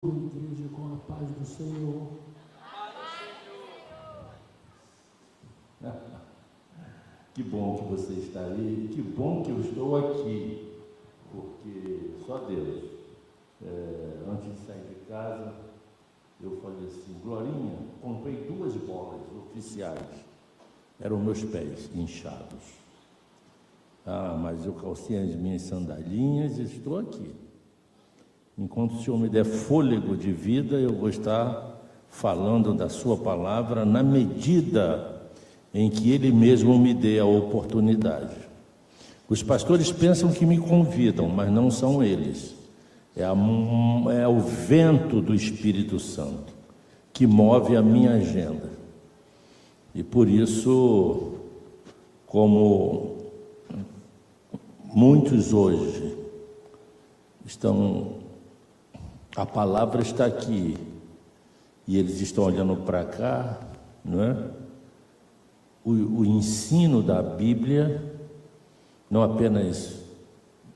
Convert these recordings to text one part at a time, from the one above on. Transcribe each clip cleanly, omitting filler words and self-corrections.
Igreja, com a paz do Senhor. Que bom que você está aí, que bom que eu estou aqui, porque só Deus. Antes de sair de casa, eu falei assim: Glorinha, comprei 2 bolas oficiais, eram meus pés inchados. Mas eu calcei as minhas sandalinhas e estou aqui. Enquanto o Senhor me der fôlego de vida, eu vou estar falando da sua palavra na medida em que Ele mesmo me dê a oportunidade. Os pastores pensam que me convidam, mas não são eles. É o vento do Espírito Santo que move a minha agenda. E por isso, como muitos hoje a palavra está aqui e eles estão olhando para cá, não é? O ensino da Bíblia, não apenas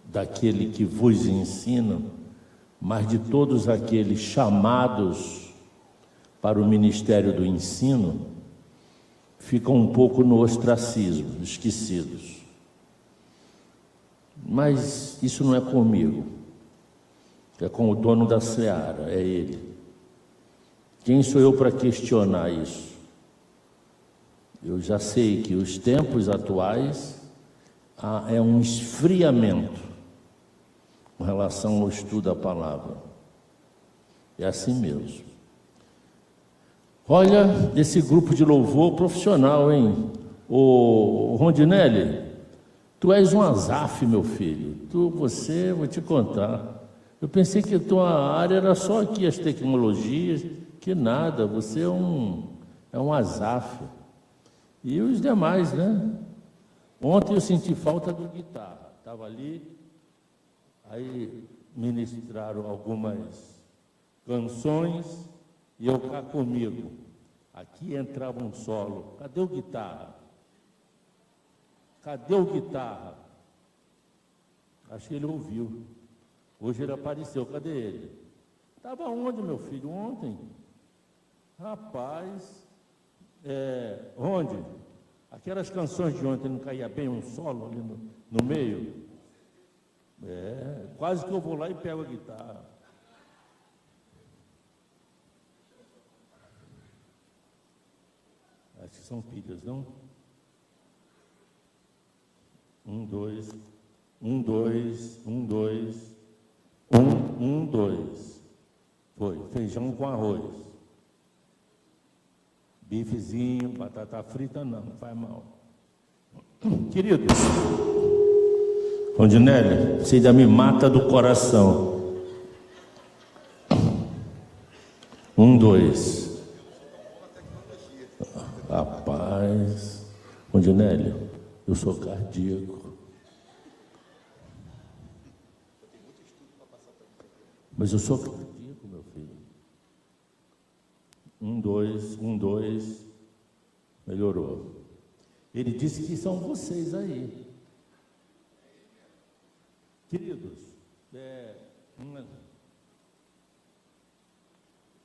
daquele que vos ensina, mas de todos aqueles chamados para o ministério do ensino, ficam um pouco no ostracismo, esquecidos. Mas isso não é comigo, é com o dono da seara, é Ele. Quem sou eu para questionar isso? Eu já sei que os tempos atuais é um esfriamento com relação ao estudo da palavra. É assim mesmo. Olha, esse grupo de louvor profissional, hein? Ô Rondinelli, tu és um Asaf, meu filho. Vou te contar. Eu pensei que a tua área era só aqui as tecnologias, que nada, você é um Asaf. E os demais, né? Ontem eu senti falta do guitarra. Estava ali, aí ministraram algumas canções e eu cá comigo. Aqui entrava um solo. Cadê o guitarra? Cadê o guitarra? Acho que ele ouviu. Hoje ele apareceu. Cadê ele? Estava onde, meu filho? Ontem. Rapaz... onde? Aquelas canções de ontem não caía bem um solo ali no meio? Quase que eu vou lá e pego a guitarra. Acho que são pilhas, não? 1, 2, 1, 2, 1, 2, 1, 2. Foi, feijão com arroz. Bifezinho, batata frita, não faz mal. Queridos, Rondinelli, você ainda me mata do coração. 1, 2. Rapaz, Rondinelli, eu sou cardíaco. Mas eu sou cardíaco, meu filho. 1, 2, 1, 2, melhorou. Ele disse que são vocês aí. Queridos, é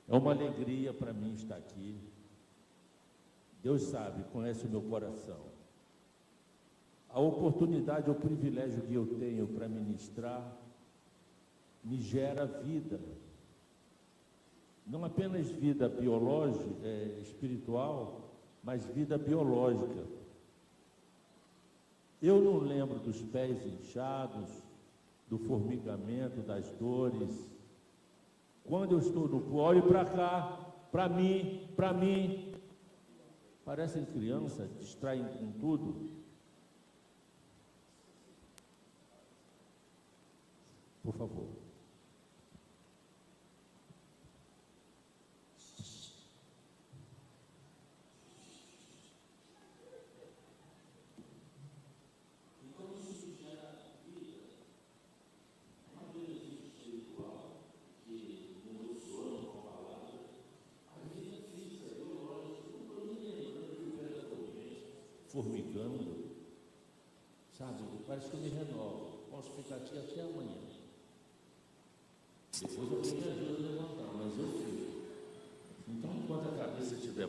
uma alegria para mim estar aqui. Deus sabe, conhece o meu coração. A oportunidade, o privilégio que eu tenho para ministrar, me gera vida. Não apenas vida biológica, espiritual, mas vida biológica. Eu não lembro dos pés inchados, do formigamento, das dores. Quando eu estou no pó, olho para cá, para mim. Parecem crianças, distraem com tudo. Por favor. Formigando, sabe? Parece que eu me renovo. Posso ficar aqui até amanhã. Depois alguém me ajuda a levantar.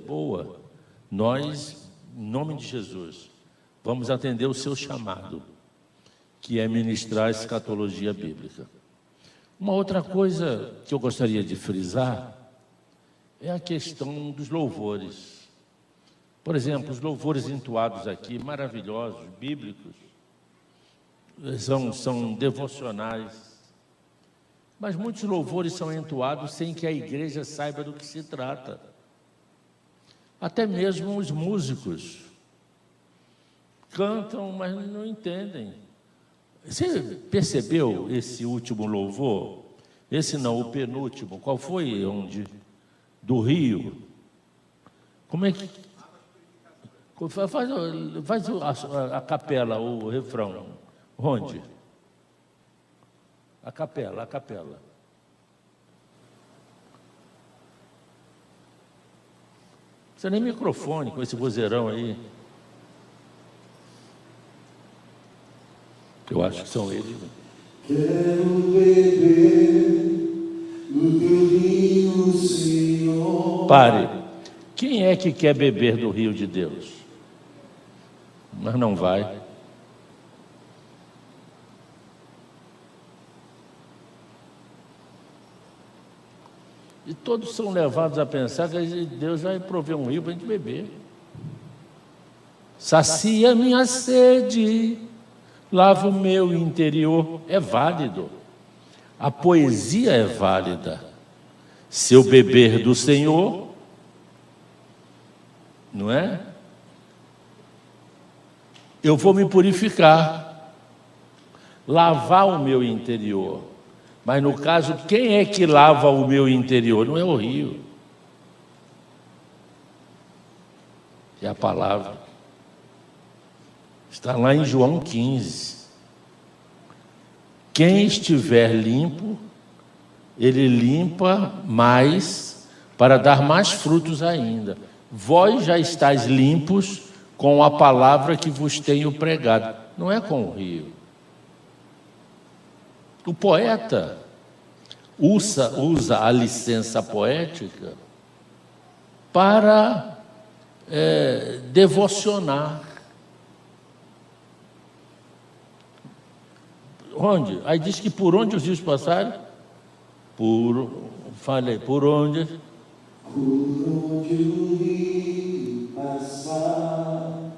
boa. Nós, em nome de Jesus, vamos atender o seu chamado, que é ministrar a escatologia bíblica. Uma outra coisa que eu gostaria de frisar é a questão dos louvores. Por exemplo, os louvores entoados aqui, maravilhosos, bíblicos, são devocionais. Mas muitos louvores são entoados sem que a igreja saiba do que se trata. Até mesmo os músicos cantam, mas não entendem. Você percebeu esse último louvor? Esse não, o penúltimo. Qual foi? Onde? Do Rio. Como é que... Faz a capela, o refrão. Onde? A capela. Você nem microfone com esse vozeirão aí. Eu acho que são eles. Quero beber no teu rio, Senhor. Pare. Quem é que quer beber do rio de Deus? Mas não vai. E todos são levados a pensar que Deus vai prover um rio para a gente beber. Sacia minha sede, lava o meu interior. É válido. A poesia é válida. Se eu beber do Senhor, não é? Eu vou me purificar, lavar o meu interior. Mas no caso, quem é que lava o meu interior? Não é o rio. É a palavra. Está lá em João 15. Quem estiver limpo, ele limpa mais para dar mais frutos ainda. Vós já estáis limpos com a palavra que vos tenho pregado. Não é com o rio. O poeta usa a licença poética para devocionar. Onde? Aí diz que por onde os rios passaram? Por onde? Por onde o rio passar,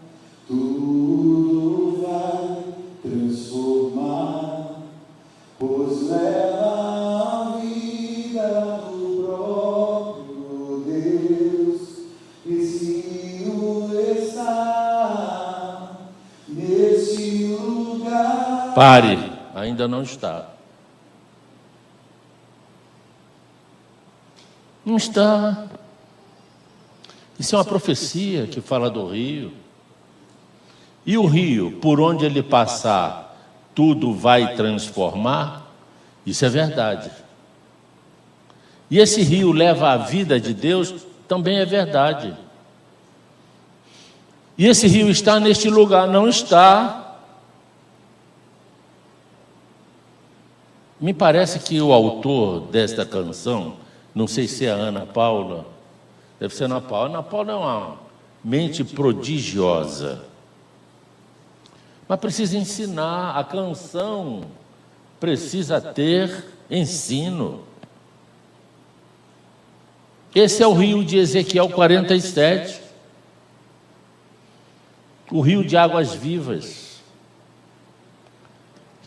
tudo vai transformar, pois leva a vida do próprio Deus. Esse rio está nesse lugar. Pare, ainda não está. Não está. Isso é uma profecia que fala do rio. E o rio, por onde ele passar, tudo vai transformar? Isso é verdade. E esse rio leva a vida de Deus? Também é verdade. E esse rio está neste lugar? Não está. Me parece que o autor desta canção, não sei se é a Ana Paula, deve ser a Ana Paula. Ana Paula é uma mente prodigiosa, mas precisa ensinar. A canção precisa ter ensino. Esse é o rio de Ezequiel 47, o rio de águas vivas,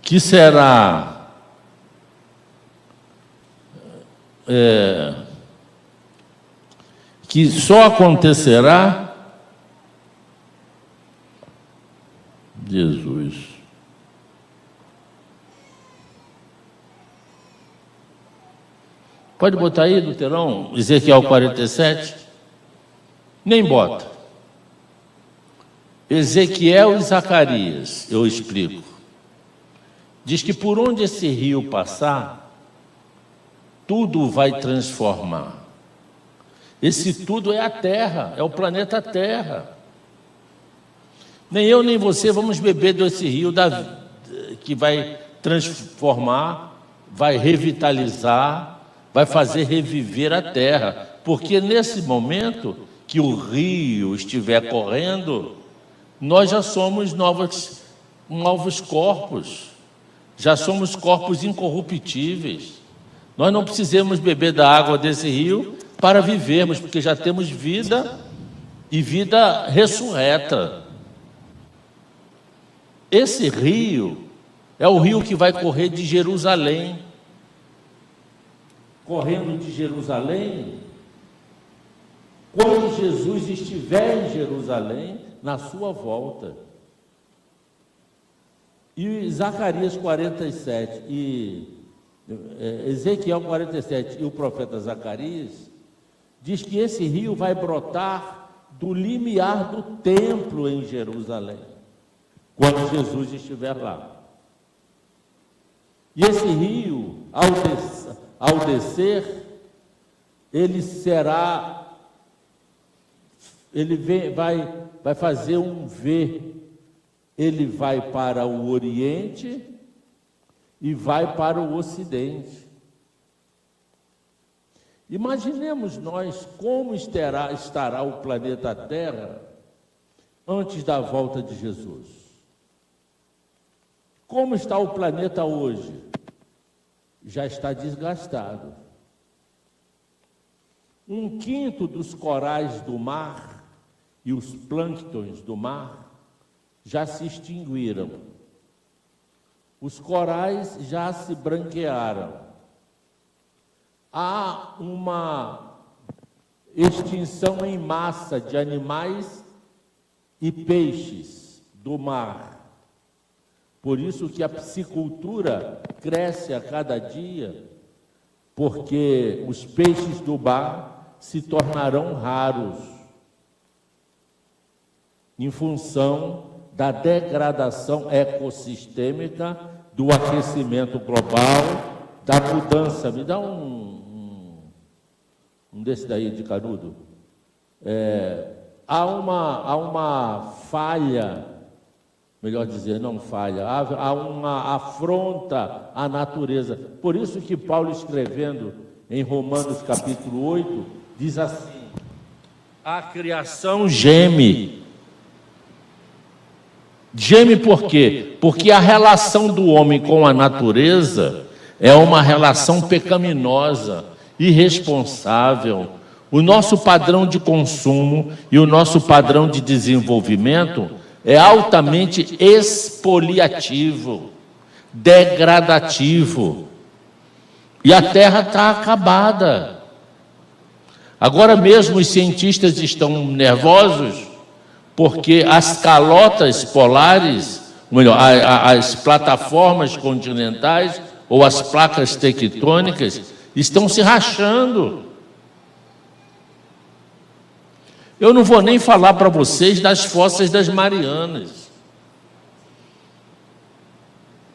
que será que só acontecerá, Jesus, pode botar aí do telão, Ezequiel 47, nem bota, Ezequiel e Zacarias, eu explico, diz que por onde esse rio passar, tudo vai transformar. Esse tudo é a Terra, é o planeta Terra. Nem eu nem você vamos beber desse rio que vai transformar, vai revitalizar, vai fazer reviver a Terra. Porque nesse momento que o rio estiver correndo, nós já somos novos corpos, já somos corpos incorruptíveis. Nós não precisamos beber da água desse rio para vivermos, porque já temos vida e vida ressurreta. Esse rio é o rio que vai correr de Jerusalém. Correndo de Jerusalém, quando Jesus estiver em Jerusalém, na sua volta. E Zacarias 47 Ezequiel 47 e o profeta Zacarias diz que esse rio vai brotar do limiar do templo em Jerusalém, quando Jesus estiver lá. E esse rio, ao descer, vai fazer um V. Ele vai para o Oriente e vai para o Ocidente. Imaginemos nós como estará o planeta Terra antes da volta de Jesus. Como está o planeta hoje? Já está desgastado. 1/5 dos corais do mar e os plânctons do mar já se extinguiram. Os corais já se branquearam. Há uma extinção em massa de animais e peixes do mar. Por isso que a piscicultura cresce a cada dia, porque os peixes do mar se tornarão raros em função da degradação ecossistêmica, do aquecimento global, da mudança. Me dá um desse daí de canudo. Há uma falha, melhor dizer, não falha, há uma afronta à natureza. Por isso que Paulo, escrevendo em Romanos capítulo 8, diz assim: a criação geme. Geme por quê? Porque a relação do homem com a natureza é uma relação pecaminosa, irresponsável. O nosso padrão de consumo e o nosso padrão de desenvolvimento é altamente expoliativo, degradativo. E a Terra está acabada. Agora mesmo os cientistas estão nervosos porque as calotas polares, ou melhor, as plataformas continentais ou as placas tectônicas estão se rachando. Eu não vou nem falar para vocês das fossas das Marianas,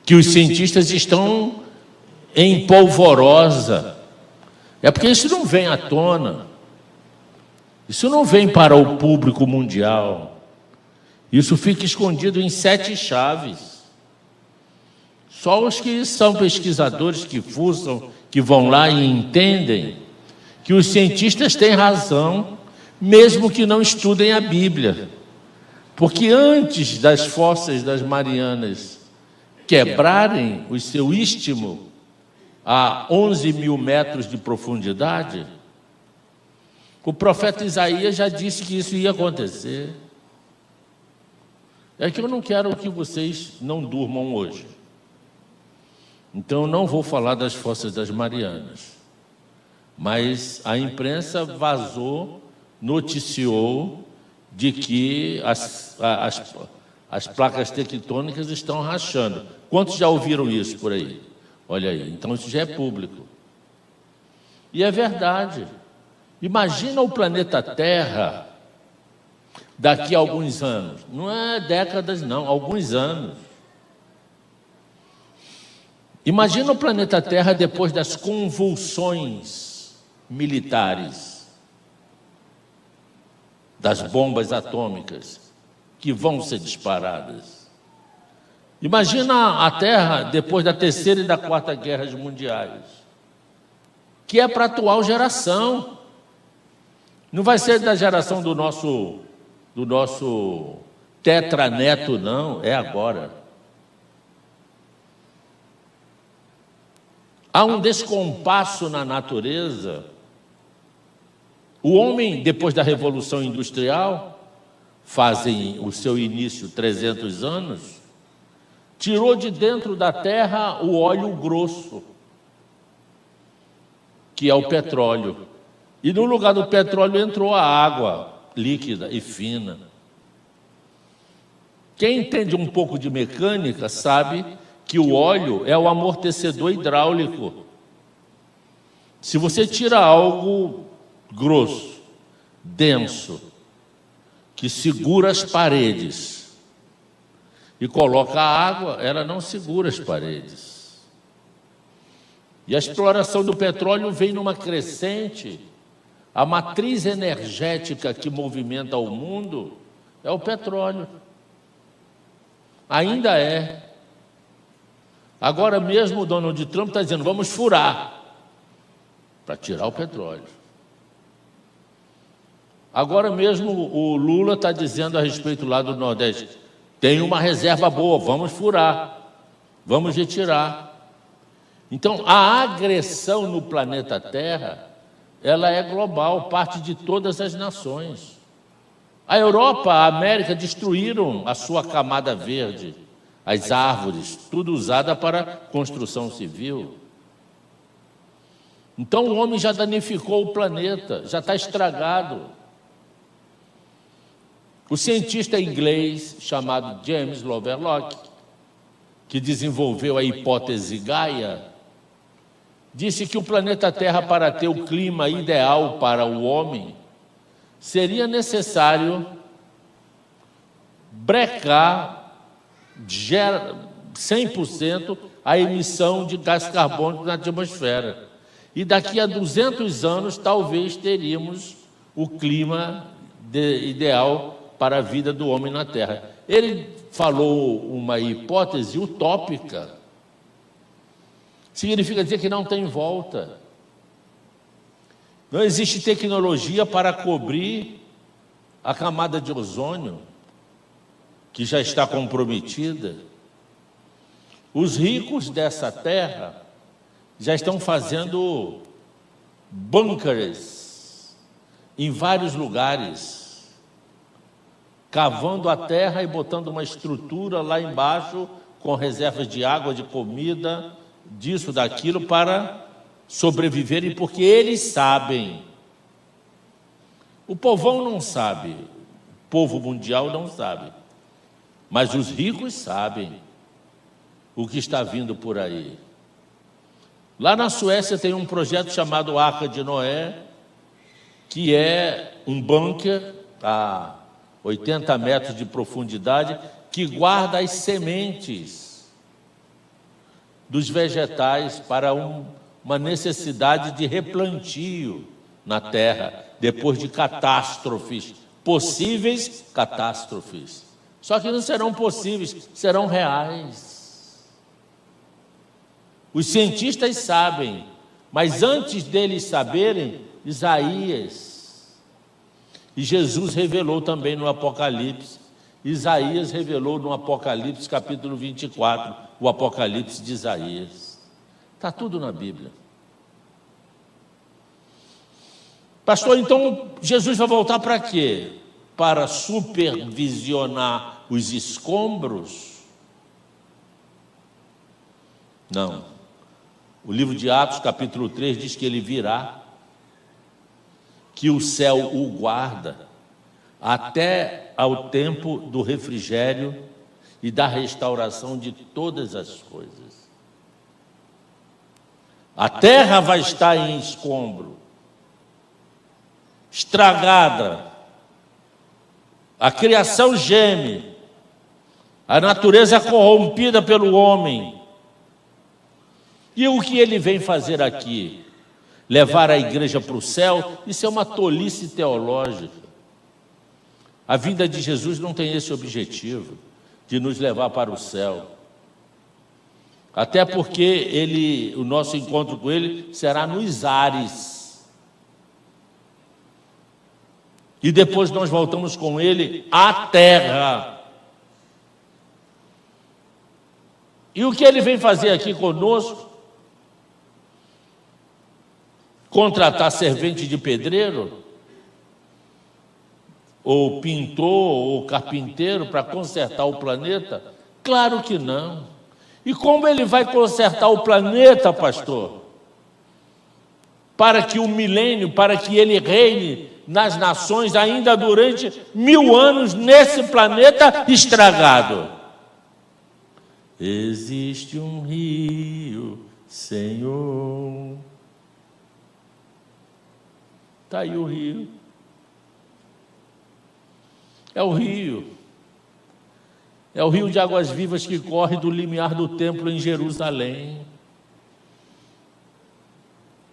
que os cientistas estão em polvorosa. É porque isso não vem à tona. Isso não vem para o público mundial. Isso fica escondido em 7 chaves. Só os que são pesquisadores, que fuçam, que vão lá e entendem que os cientistas têm razão, mesmo que não estudem a Bíblia. Porque antes das fossas das Marianas quebrarem o seu istmo a 11.000 metros de profundidade, o profeta Isaías já disse que isso ia acontecer. É que eu não quero que vocês não durmam hoje. Então, eu não vou falar das fossas das Marianas. Mas a imprensa vazou, noticiou de que as placas tectônicas estão rachando. Quantos já ouviram isso por aí? Olha aí, então isso já é público. E é verdade. Imagina o planeta Terra daqui a alguns anos. Não é décadas, não, alguns anos. Imagina o planeta Terra depois das convulsões militares, das bombas atômicas que vão ser disparadas. Imagina a Terra depois da Terceira e da Quarta Guerras Mundiais, que é para a atual geração. Não vai ser da geração do nosso tetraneto, não, é agora. Há um descompasso na natureza. O homem, depois da Revolução Industrial, fazem o seu início 300 anos, tirou de dentro da terra o óleo grosso, que é o petróleo. E no lugar do petróleo entrou a água líquida e fina. Quem entende um pouco de mecânica sabe que o óleo é o amortecedor hidráulico. Se você tira algo grosso, denso, que segura as paredes, e coloca a água, ela não segura as paredes. E a exploração do petróleo vem numa crescente. A matriz energética que movimenta o mundo é o petróleo. Ainda é. Agora mesmo o Donald Trump está dizendo, vamos furar para tirar o petróleo. Agora mesmo o Lula está dizendo a respeito lá do Nordeste, tem uma reserva boa, vamos furar, vamos retirar. Então, a agressão no planeta Terra, ela é global, parte de todas as nações. A Europa, a América destruíram a sua camada verde, as árvores, tudo usada para construção civil. Então o homem já danificou o planeta, já está estragado. O cientista inglês chamado James Lovelock, que desenvolveu a hipótese Gaia, disse que o planeta Terra, para ter o clima ideal para o homem, seria necessário brecar 100% a emissão de gás carbônico na atmosfera. E daqui a 200 anos, talvez, teríamos o clima ideal para a vida do homem na Terra. Ele falou uma hipótese utópica. Significa dizer que não tem volta. Não existe tecnologia para cobrir a camada de ozônio, que já está comprometida. Os ricos dessa terra já estão fazendo bunkers em vários lugares, cavando a terra e botando uma estrutura lá embaixo com reservas de água, de comida, disso, daquilo, para sobreviverem, porque eles sabem. O povão não sabe, o povo mundial não sabe, mas os ricos sabem o que está vindo por aí. Lá na Suécia tem um projeto chamado Arca de Noé, que é um bunker a 80 metros de profundidade, que guarda as sementes dos vegetais para uma necessidade de replantio na terra, depois de catástrofes, possíveis catástrofes. Só que não serão possíveis, serão reais. Os cientistas sabem, mas antes deles saberem, Isaías e Jesus revelou também no Apocalipse. Isaías revelou no Apocalipse, capítulo 24, o Apocalipse de Isaías. Está tudo na Bíblia. Pastor, então Jesus vai voltar para quê? Para supervisionar os escombros? Não. O livro de Atos, capítulo 3, diz que ele virá, que o céu o guarda, até ao tempo do refrigério e da restauração de todas as coisas. A terra vai estar em escombro, estragada, a criação geme, a natureza é corrompida pelo homem. E o que ele vem fazer aqui? Levar a igreja para o céu? Isso é uma tolice teológica. A vinda de Jesus não tem esse objetivo, de nos levar para o céu. Até porque o nosso encontro com ele será nos ares. e depois nós voltamos com ele à terra. E o que ele vem fazer aqui conosco? Contratar servente de pedreiro, ou pintor, ou carpinteiro para consertar o planeta? Claro que não. E como ele vai consertar o planeta, pastor? Para que o milênio, para que ele reine nas nações ainda durante 1000 anos nesse planeta estragado. Existe um rio, Senhor. Está aí o rio. É o rio. É o rio de águas vivas que corre do limiar do templo em Jerusalém.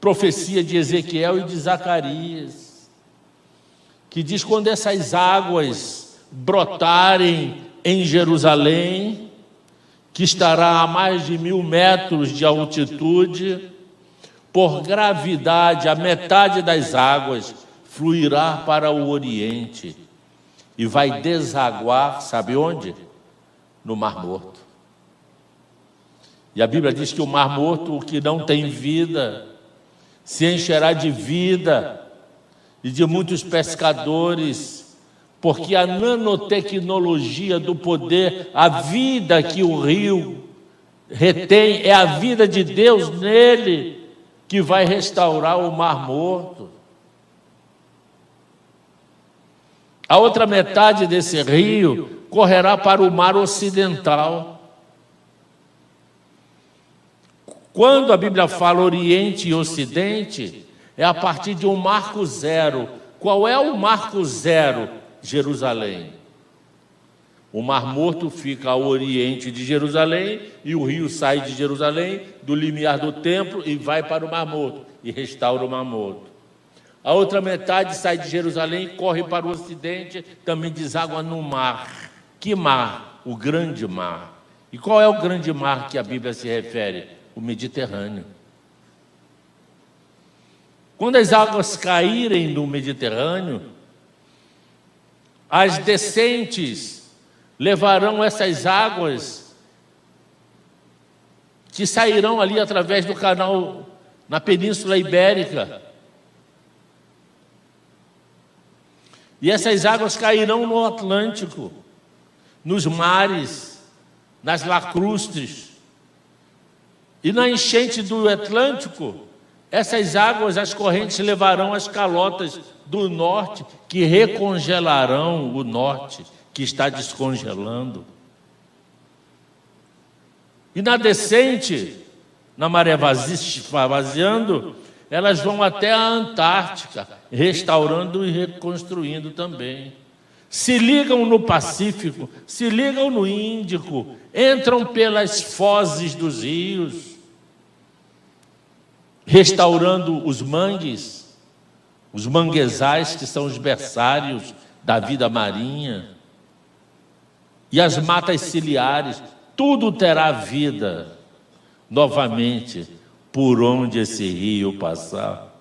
Profecia de Ezequiel e de Zacarias, que diz: quando essas águas brotarem em Jerusalém, que estará a mais de 1000 metros de altitude, por gravidade, a metade das águas fluirá para o Oriente e vai desaguar, sabe onde? No Mar Morto. E a Bíblia diz que o Mar Morto, o que não tem vida, se encherá de vida e de muitos pescadores, porque a nanotecnologia do poder, a vida que o rio retém, é a vida de Deus nele, que vai restaurar o Mar Morto. A outra metade desse rio correrá para o Mar Ocidental. Quando a Bíblia fala Oriente e Ocidente, é a partir de um marco zero. Qual é o marco zero? Jerusalém. O Mar Morto fica ao oriente de Jerusalém e o rio sai de Jerusalém, do limiar do templo, e vai para o Mar Morto e restaura o Mar Morto. A outra metade sai de Jerusalém, corre para o ocidente, também deságua no mar. Que mar? O grande mar. E qual é o grande mar que a Bíblia se refere? O Mediterrâneo. Quando as águas caírem no Mediterrâneo, as descentes levarão essas águas que sairão ali através do canal na Península Ibérica. E essas águas cairão no Atlântico, nos mares, nas lacustres. E na enchente do Atlântico, essas águas, as correntes levarão as calotas do norte, que recongelarão o norte, que está descongelando. E na descente, na maré vaziando, elas vão até a Antártica, restaurando e reconstruindo também. Se ligam no Pacífico, se ligam no Índico, entram pelas fozes dos rios, restaurando os mangues, os manguezais, que são os berçários da vida marinha, e as matas ciliares. Tudo terá vida novamente por onde esse rio passar.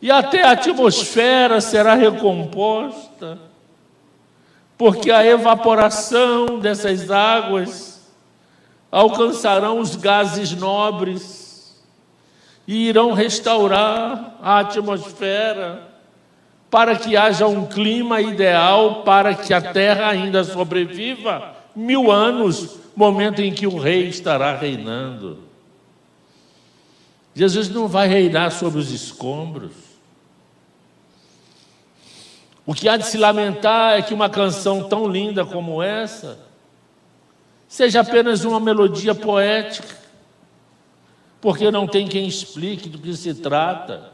E até a atmosfera será recomposta, porque a evaporação dessas águas alcançarão os gases nobres e irão restaurar a atmosfera para que haja um clima ideal para que a terra ainda sobreviva 1000 anos, momento em que o rei estará reinando. Jesus não vai reinar sobre os escombros. O que há de se lamentar é que uma canção tão linda como essa seja apenas uma melodia poética, porque não tem quem explique do que se trata.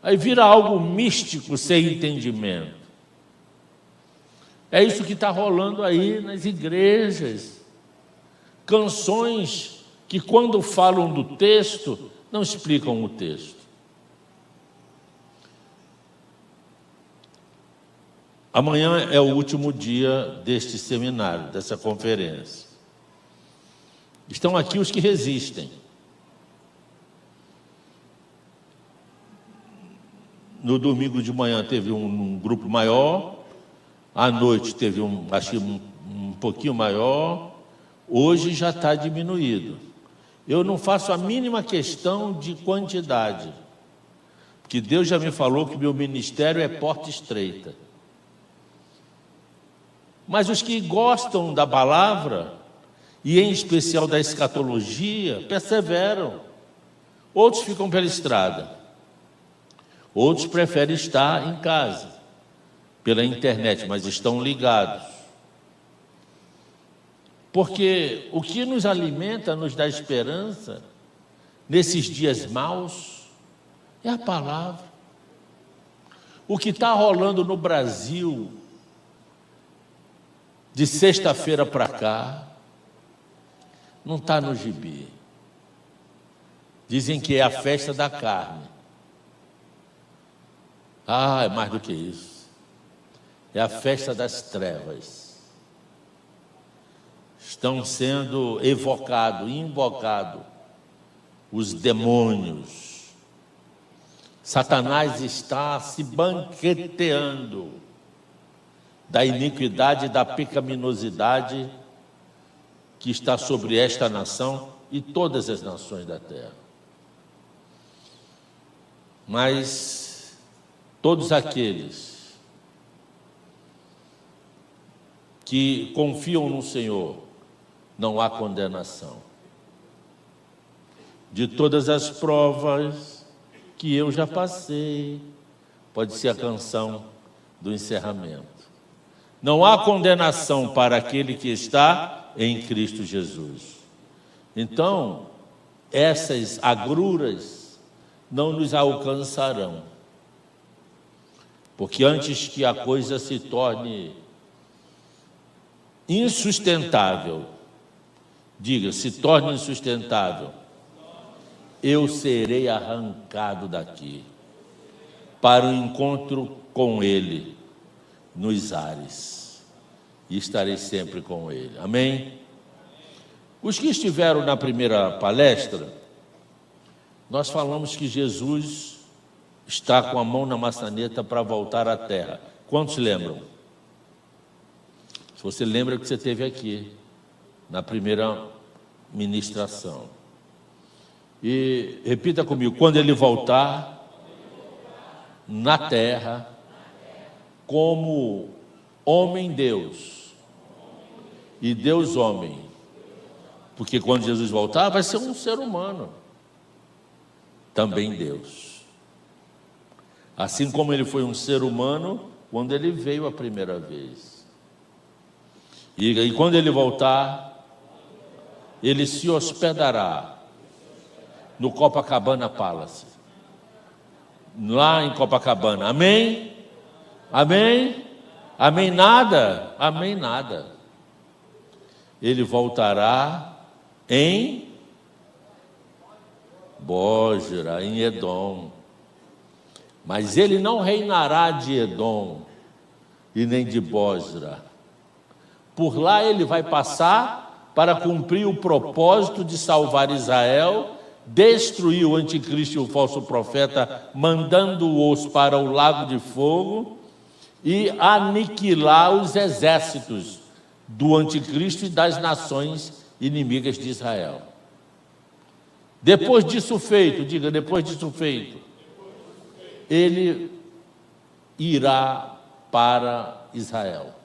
Aí vira algo místico sem entendimento. É isso que está rolando aí nas igrejas. Canções que, quando falam do texto, não explicam o texto. Amanhã é o último dia deste seminário, dessa conferência. Estão aqui os que resistem. no domingo de manhã teve um grupo maior, à noite teve acho que um pouquinho maior, hoje já está diminuído. Eu não faço a mínima questão de quantidade, porque Deus já me falou que meu ministério é porta estreita. Mas os que gostam da palavra, e em especial da escatologia, perseveram. Outros ficam pela estrada. Outros preferem estar em casa, pela internet, mas estão ligados. Porque o que nos alimenta, nos dá esperança, nesses dias maus, é a palavra. O que está rolando no Brasil, de sexta-feira para cá, não está no gibi. Dizem que é a festa da carne. Ah, é mais do que isso. É a festa das trevas. Estão sendo invocados os demônios. Satanás está se banqueteando da iniquidade e da pecaminosidade que está sobre esta nação e todas as nações da terra. Mas todos aqueles que confiam no Senhor, não há condenação. De todas as provas que eu já passei, pode ser a canção do encerramento. Não há condenação para aquele que está em Cristo Jesus. Então, essas agruras não nos alcançarão. Porque antes que a coisa se torne insustentável, diga, se torne insustentável, eu serei arrancado daqui para o encontro com Ele nos ares e estarei sempre com Ele. Amém? Os que estiveram na primeira palestra, nós falamos que Jesus está com a mão na maçaneta para voltar à terra. Quantos lembram? Se você lembra que você esteve aqui na primeira ministração. E repita comigo, quando ele voltar na terra como homem-deus e Deus-homem, porque quando Jesus voltar vai ser um ser humano, também Deus. Assim como ele foi um ser humano quando ele veio a primeira vez. E quando ele voltar, ele se hospedará no Copacabana Palace, lá em Copacabana. Amém? Amém? Amém nada? Amém nada. Ele voltará em Bósra, em Edom. Mas ele não reinará de Edom e nem de Bósra. Por lá ele vai passar para cumprir o propósito de salvar Israel, destruir o anticristo e o falso profeta, mandando-os para o lago de fogo e aniquilar os exércitos do anticristo e das nações inimigas de Israel. Depois disso feito, diga, depois disso feito, ele irá para Israel.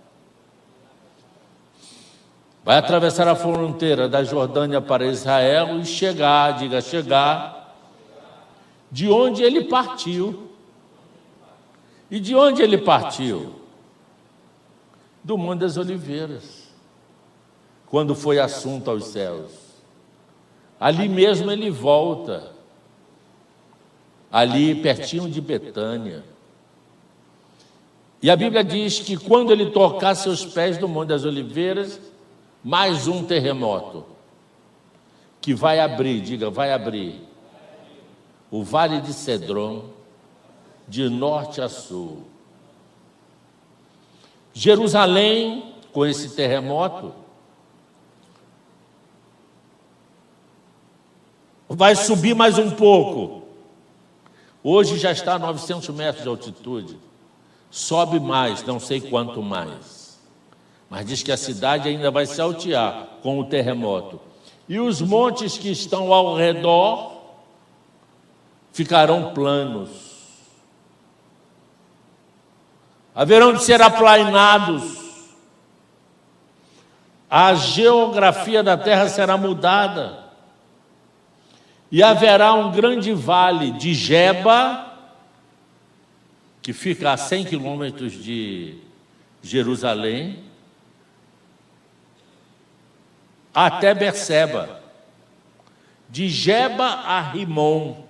Vai atravessar a fronteira da Jordânia para Israel e chegar, diga, chegar, de onde ele partiu. E de onde ele partiu? Do Monte das Oliveiras, quando foi assunto aos céus. Ali mesmo ele volta, ali pertinho de Betânia. E a Bíblia diz que quando ele tocar seus pés no Monte das Oliveiras, mais um terremoto que vai abrir, diga, vai abrir o Vale de Cedron de norte a sul. Jerusalém, com esse terremoto, vai subir mais um pouco, Hoje já está a 900 metros de altitude. Sobe mais, não sei quanto mais. Mas diz que a cidade ainda vai se altear com o terremoto. E os montes que estão ao redor ficarão planos. Haverão de ser aplainados. A geografia da terra será mudada. E haverá um grande vale de Geba, que fica a 100 quilômetros de Jerusalém, até Berseba, de Geba a Rimon.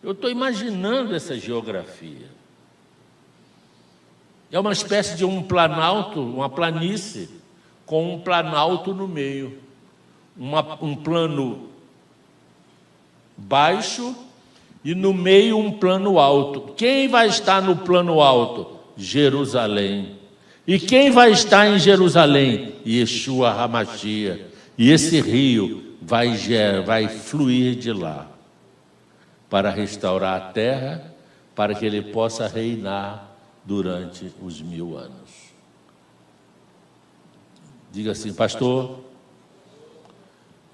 Eu estou imaginando essa geografia. É uma espécie de um planalto, uma planície, com um planalto no meio. Um plano baixo e no meio um plano alto. Quem vai estar no plano alto? Jerusalém. E quem vai estar em Jerusalém? Yeshua HaMashiach. E esse rio vai fluir de lá para restaurar a terra, para que ele possa reinar durante os 1000 anos. Diga assim, pastor,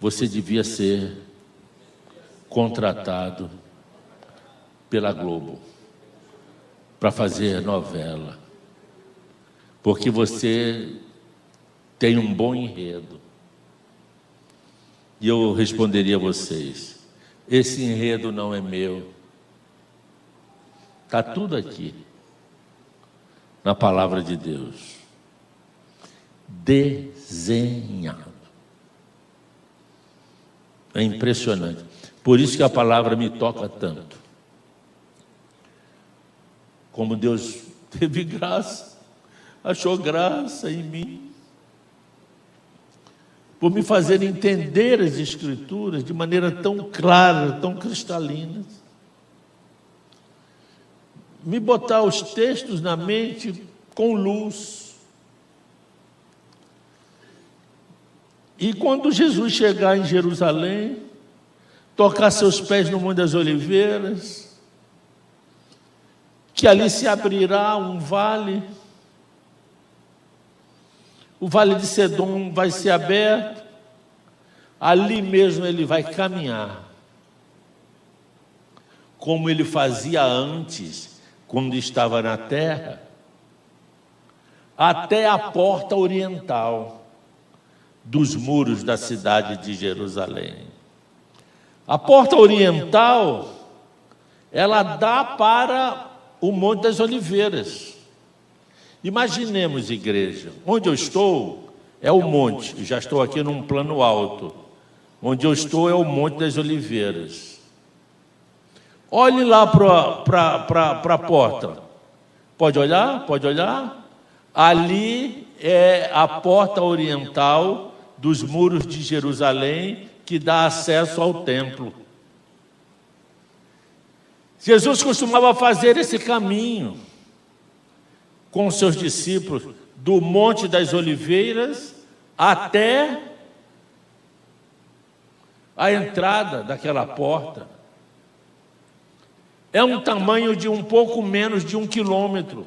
você devia ser contratado pela Globo para fazer novela, porque você tem um bom enredo. E eu responderia a vocês, esse enredo não é meu, está tudo aqui na palavra de Deus, desenhado. É impressionante. Por isso que a palavra me toca tanto. Como Deus teve graça, achou graça em mim, por me fazer entender as Escrituras de maneira tão clara, tão cristalina, me botar os textos na mente com luz. E quando Jesus chegar em Jerusalém, tocar seus pés no Monte das Oliveiras, que ali se abrirá um vale, o vale de Sedom vai ser aberto, ali mesmo ele vai caminhar, como ele fazia antes, quando estava na terra, até a porta oriental dos muros da cidade de Jerusalém. A porta oriental, ela dá para o Monte das Oliveiras. Imaginemos, igreja, onde eu estou é o monte, eu já estou aqui num plano alto. Onde eu estou é o Monte das Oliveiras. Olhe lá para a porta. Pode olhar? Pode olhar? Ali é a porta oriental dos muros de Jerusalém, que dá acesso ao templo. Jesus costumava fazer esse caminho com os seus discípulos, do Monte das Oliveiras até a entrada daquela porta. É um tamanho de um pouco menos de 1 quilômetro.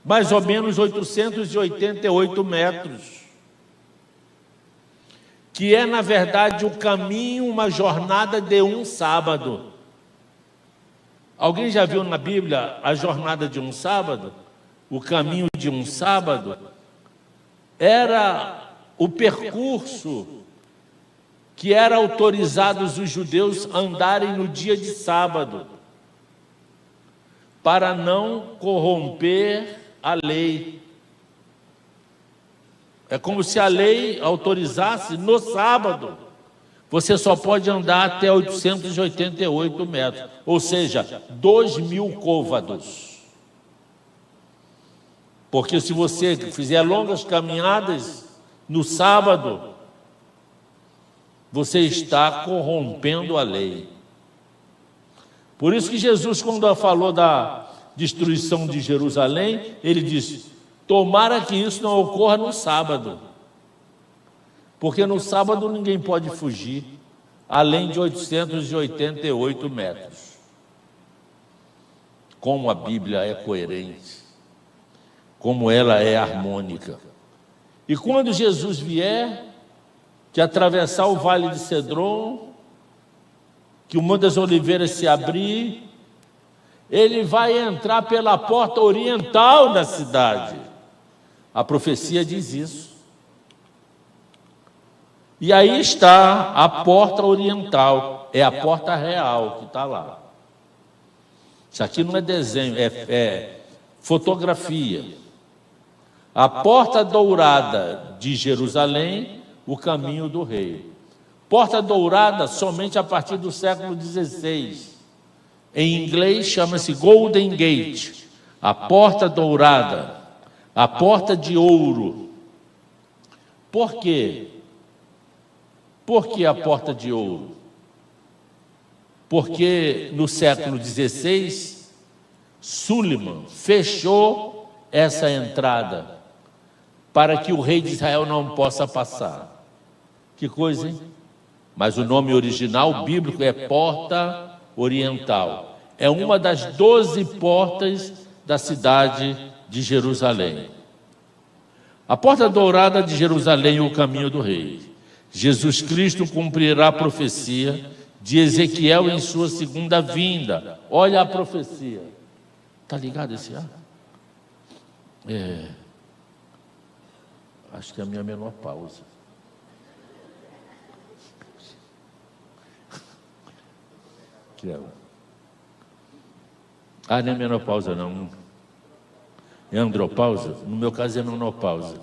Mais ou menos 888 metros. Que é, na verdade, um caminho, uma jornada de um sábado. Alguém já viu na Bíblia a jornada de um sábado? O caminho de um sábado? Era o percurso que era autorizado os judeus andarem no dia de sábado, para não corromper a lei. É como se a lei autorizasse no sábado. Você só pode andar até 888 metros, ou seja, 2.000 côvados. Porque se você fizer longas caminhadas no sábado, você está corrompendo a lei. Por isso que Jesus, quando falou da destruição de Jerusalém, ele disse: tomara que isso não ocorra no sábado, porque no sábado ninguém pode fugir, além de 888 metros. Como a Bíblia é coerente, como ela é harmônica. E quando Jesus vier, que atravessar o Vale de Cedron, que o Monte das Oliveiras se abrir, ele vai entrar pela porta oriental da cidade. A profecia diz isso. E aí está a porta oriental, é a porta real que está lá. Isso aqui não é desenho, é fotografia. A porta dourada de Jerusalém, o caminho do rei. Porta dourada somente a partir do século XVI. Em inglês chama-se Golden Gate, a porta dourada, a porta de ouro. Por quê? Por que a porta de ouro? Porque no século XVI, Suleiman fechou essa entrada para que o rei de Israel não possa passar. Que coisa, hein? Mas o nome original bíblico é Porta Oriental. É uma das 12 portas da cidade de Jerusalém. A porta dourada de Jerusalém é o caminho do rei. Jesus Cristo cumprirá a profecia de Ezequiel em sua segunda vinda. Olha a profecia. Está ligado esse ar? Acho que é a minha menopausa. Não é menopausa não. É andropausa? No meu caso é menopausa.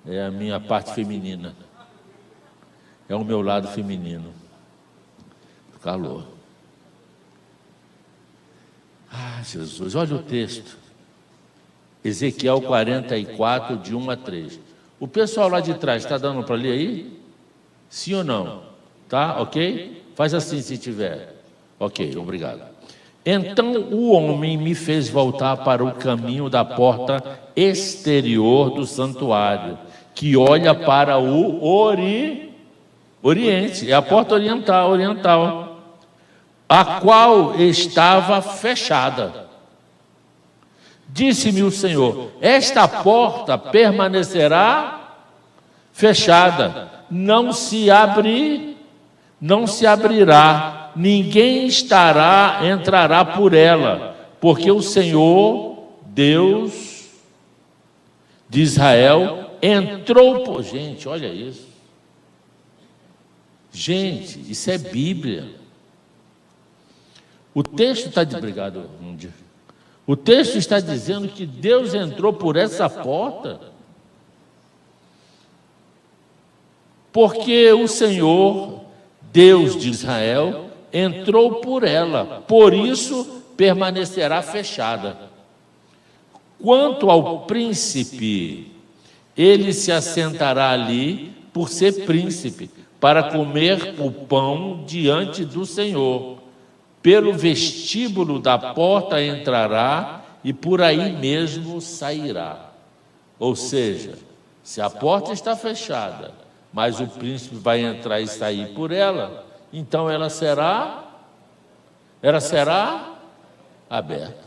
É a minha parte feminina. É o meu lado feminino. Calor. Jesus, olha o texto. Ezequiel 44, de 1 a 3. O pessoal lá de trás, está dando para ler aí? Sim ou não? Tá? Ok? Faz assim se tiver. Ok, obrigado. Então o homem me fez voltar para o caminho da porta exterior do santuário, que olha para o Oriente, é a porta oriental, a qual estava fechada. Disse-me o Senhor: esta porta permanecerá fechada, não se abrirá, ninguém entrará por ela, porque o Senhor, Deus de Israel, entrou por... Gente, olha isso. Gente, isso é Bíblia. O texto está de... Obrigado, Índia. O texto está dizendo que Deus entrou por essa porta porque o Senhor, Deus de Israel, entrou por ela, por isso permanecerá fechada. Quanto ao príncipe, ele se assentará ali por ser príncipe, para comer o pão diante do Senhor. Pelo vestíbulo da porta entrará e por aí mesmo sairá. Ou seja, se a porta está fechada, mas o príncipe vai entrar e sair por ela, então ela será aberta.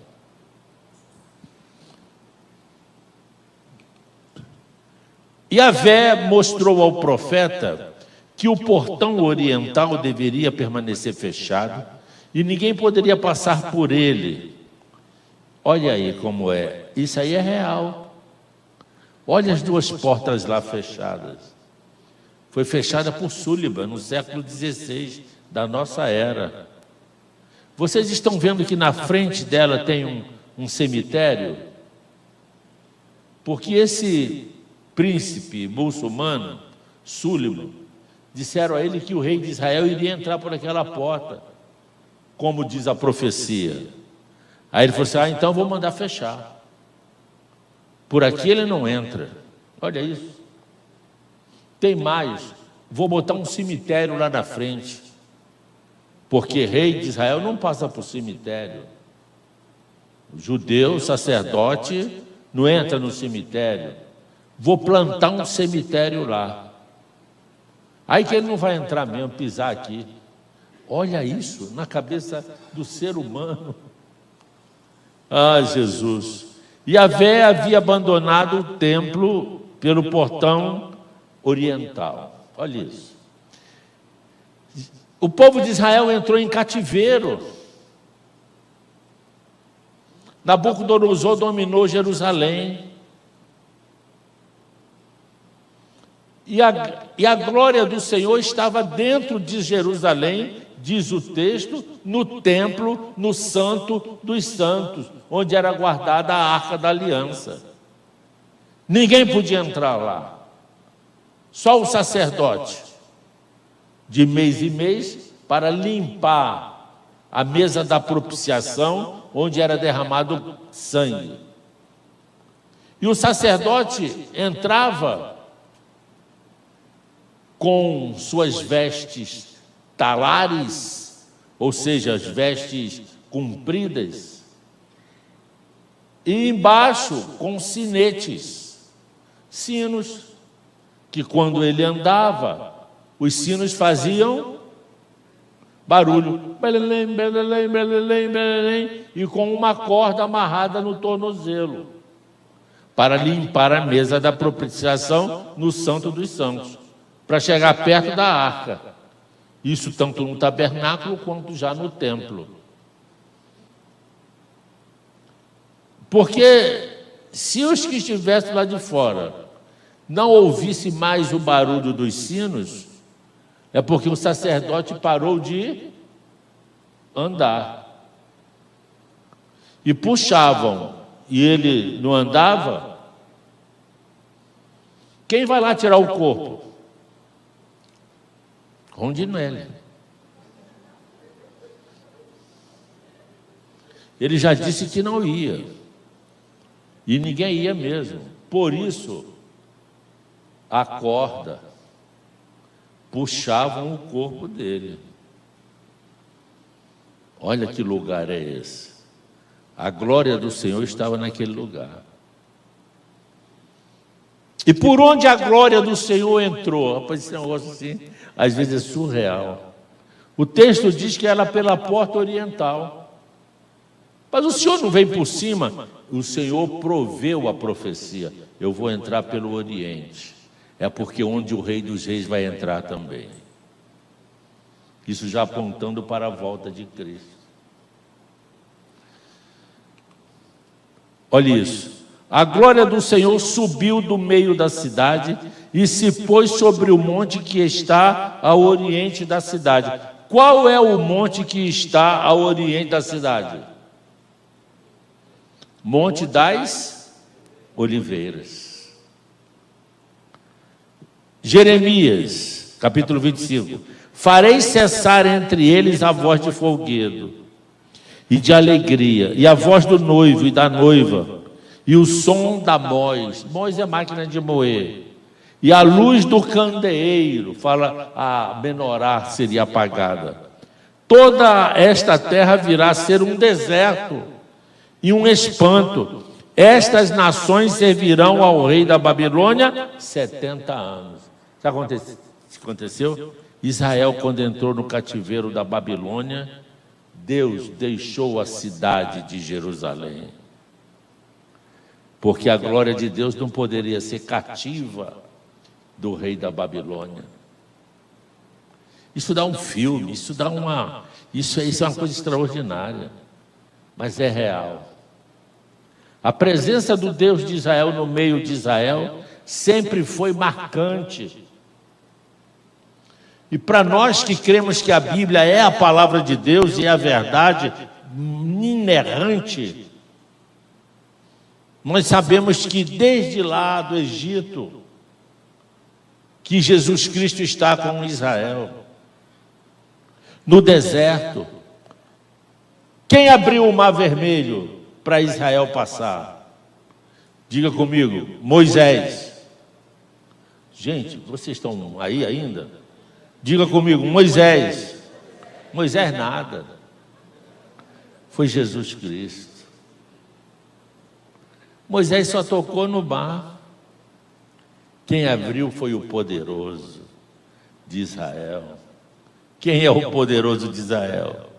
Yahvé mostrou ao profeta que o portão oriental deveria permanecer fechado e ninguém poderia passar por ele. Olha aí como é. Isso aí é real. Olha as duas portas lá fechadas. Foi fechada por Suleiman no século XVI da nossa era. Vocês estão vendo que na frente dela tem um cemitério? Porque esse príncipe muçulmano, Suleiman, disseram a ele que o rei de Israel iria entrar por aquela porta, como diz a profecia. Aí ele falou assim: então vou mandar fechar. Por aqui ele não entra. Olha isso. Tem mais, vou botar um cemitério lá na frente, porque rei de Israel não passa por cemitério. O judeu, sacerdote, não entra no cemitério. Vou plantar um cemitério lá. Aí que ele não vai entrar mesmo, pisar aqui. Olha isso na cabeça do ser humano. Ah, Jesus. Yahvé havia abandonado o templo pelo portão oriental. Olha isso. O povo de Israel entrou em cativeiro. Nabucodonosor dominou Jerusalém. E a glória do Senhor estava dentro de Jerusalém, diz o texto, no templo, no Santo dos Santos, onde era guardada a Arca da Aliança. Ninguém podia entrar lá. Só o sacerdote, de mês em mês, para limpar a mesa da propiciação, onde era derramado sangue. E o sacerdote entrava com suas vestes talares, ou seja, as vestes compridas, e embaixo com sinetes, sinos, que quando ele andava, os sinos faziam barulho, belelém, belelém, belelém, belelém, e com uma corda amarrada no tornozelo, para limpar a mesa da propiciação no Santo dos Santos, para chegar perto da arca. Isso tanto no tabernáculo quanto já no templo. Porque se os que estivessem lá de fora não ouvissem mais o barulho dos sinos, é porque o sacerdote parou de andar. E puxavam, e ele não andava. Quem vai lá tirar o corpo? Rondinelli. Ele já disse que não ia. E ninguém ia mesmo. Por isso, a corda puxavam o corpo dele. Olha que lugar é esse. A glória do Senhor estava naquele lugar. E por onde a glória do Senhor entrou? Rapaz, esse negócio assim, às vezes é surreal. O texto diz que era pela porta oriental. Mas o Senhor não vem por cima. O Senhor proveu a profecia. Eu vou entrar pelo Oriente. É porque onde o Rei dos Reis vai entrar também. Isso já apontando para a volta de Cristo. Olha isso. A glória do Senhor subiu do meio da cidade e se pôs sobre o monte que está ao oriente da cidade. Qual é o monte que está ao oriente da cidade? Monte das Oliveiras. Jeremias, capítulo 25. Farei cessar entre eles a voz de folguedo e de alegria, e a voz do noivo e da noiva, e o som da moz. Moz é máquina de moer. E a luz do candeeiro, fala, a menorá seria apagada. Toda esta terra virá a ser um deserto e um espanto. Estas nações servirão ao rei da Babilônia 70 anos. Sabe o que aconteceu? Israel, quando entrou no cativeiro da Babilônia, Deus deixou a cidade de Jerusalém. Porque a glória de Deus não poderia ser cativa do rei da Babilônia. Isso dá um filme, isso é uma coisa extraordinária, mas é real. A presença do Deus de Israel no meio de Israel sempre foi marcante. E para nós que cremos que a Bíblia é a palavra de Deus e é a verdade inerrante, nós sabemos que desde lá do Egito, que Jesus Cristo está com Israel, no deserto. Quem abriu o Mar Vermelho para Israel passar? Diga comigo, Moisés. Gente, vocês estão aí ainda? Diga comigo, Moisés. Moisés nada. Foi Jesus Cristo. Moisés só tocou no mar. Quem abriu foi o poderoso, de Israel. Quem é o poderoso de Israel?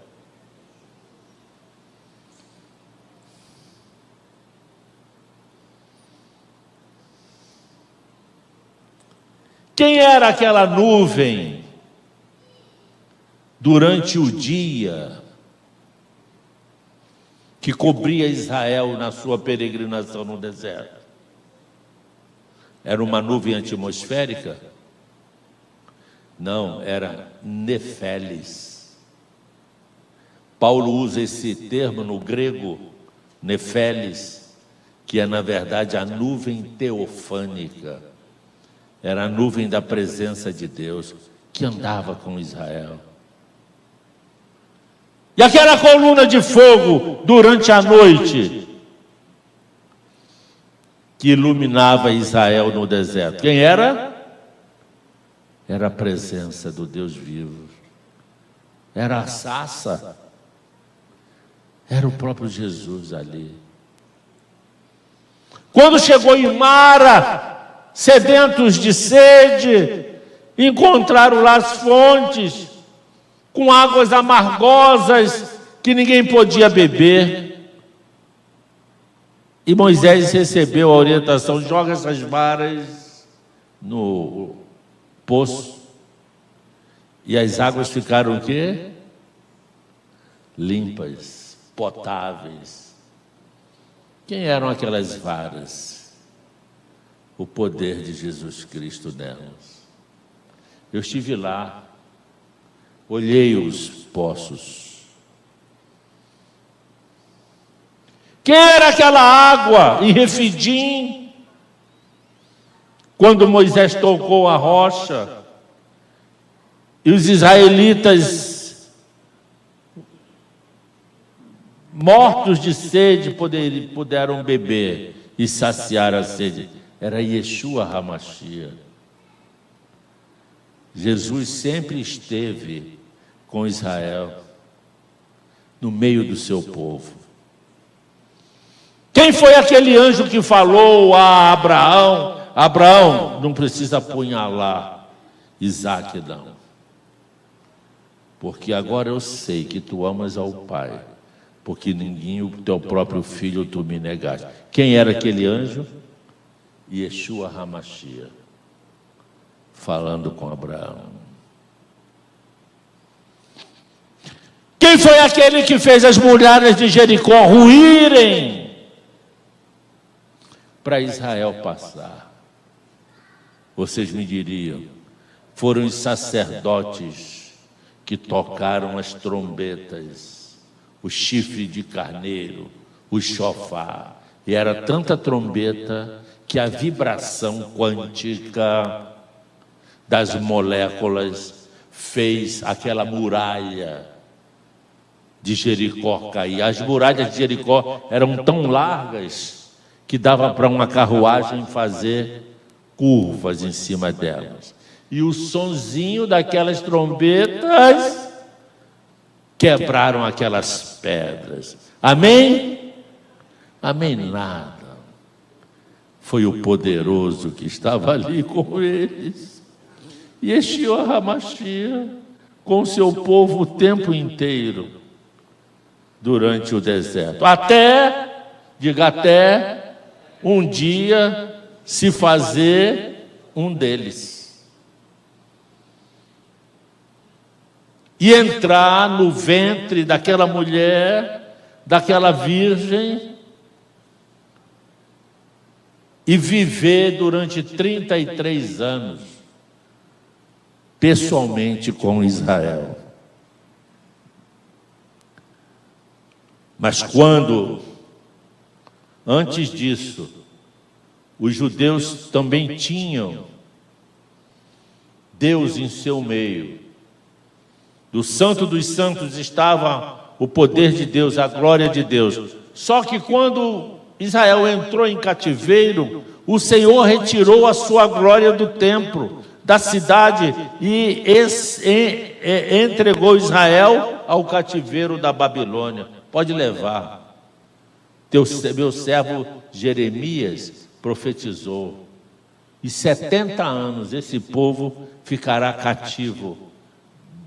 Quem era aquela nuvem durante o dia que cobria Israel na sua peregrinação no deserto? Era uma nuvem atmosférica? Não, era Nefeles. Paulo usa esse termo no grego, Nefeles, que é na verdade a nuvem teofânica. Era a nuvem da presença de Deus que andava com Israel. E aquela coluna de fogo durante a noite que iluminava Israel no deserto. Quem era? Era a presença do Deus vivo. Era a sarça. Era o próprio Jesus ali. Quando chegou em Mara, sedentos de sede, encontraram lá as fontes com águas amargosas que ninguém podia beber. E Moisés recebeu a orientação: joga essas varas no poço. E as águas ficaram o quê? Limpas, potáveis. Quem eram aquelas varas? O poder de Jesus Cristo nelas. Eu estive lá, olhei os poços. Quem era aquela água em Refidim? Quando Moisés tocou a rocha e os israelitas, mortos de sede, puderam beber e saciar a sede. Era Yeshua HaMashiach. Jesus sempre esteve com Israel, no meio do seu povo. Quem foi aquele anjo que falou a Abraão: Abraão, não precisa apunhalar Isaque, não. Porque agora eu sei que tu amas ao Pai, porque ninguém, o teu próprio filho, tu me negaste. Quem era aquele anjo? Yeshua HaMashiach, falando com Abraão. Quem foi aquele que fez as muralhas de Jericó ruírem para Israel passar? Vocês me diriam, foram os sacerdotes que tocaram as trombetas, o chifre de carneiro, o shofar. E era tanta trombeta que a vibração quântica das moléculas fez aquela muralha de Jericó cair. As muralhas de Jericó eram tão largas que dava para uma carruagem fazer curvas em cima delas. E o sonzinho daquelas trombetas quebraram aquelas pedras. Amém? Amém nada. Foi o poderoso que estava ali com eles. E Yeshua HaMashiach com seu povo o tempo inteiro, durante o deserto. Diga até um dia se fazer um deles. E entrar no ventre daquela mulher, daquela virgem, e viver durante 33 anos, pessoalmente com Israel. Mas quando, antes disso, os judeus também tinham Deus em seu meio, do Santo dos Santos estava o poder de Deus, a glória de Deus. Só que quando Israel entrou em cativeiro, o Senhor retirou a sua glória do templo, da cidade, e entregou Israel ao cativeiro da Babilônia. Pode levar. Meu servo Jeremias profetizou e 70 anos esse povo ficará cativo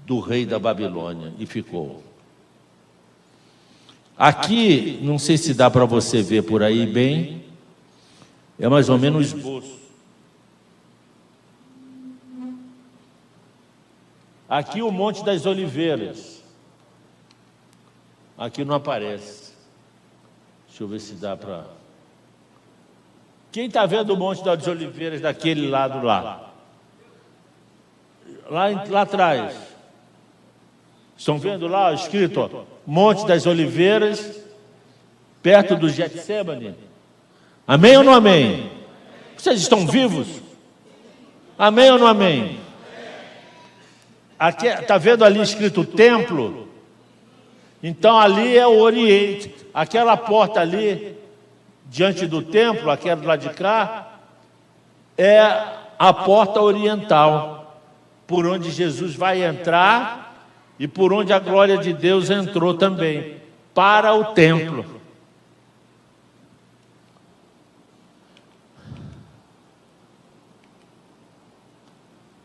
do rei da Babilônia. E ficou. Aqui, não sei se dá para você ver por aí bem, é mais ou menos o esboço. Aqui o Monte das Oliveiras. Aqui não aparece. Deixa eu ver se dá para... Quem está vendo o Monte das Oliveiras daquele lado lá? Lá atrás. Estão vendo lá escrito, ó, Monte das Oliveiras, perto do Getsemane? Amém ou não amém? Vocês estão vivos? Amém ou não amém? Aqui, está vendo ali escrito templo? Então ali é o Oriente. Aquela porta ali, diante do templo, aquela lá de cá, é a porta oriental, por onde Jesus vai entrar e por onde a glória de Deus entrou também, para o templo.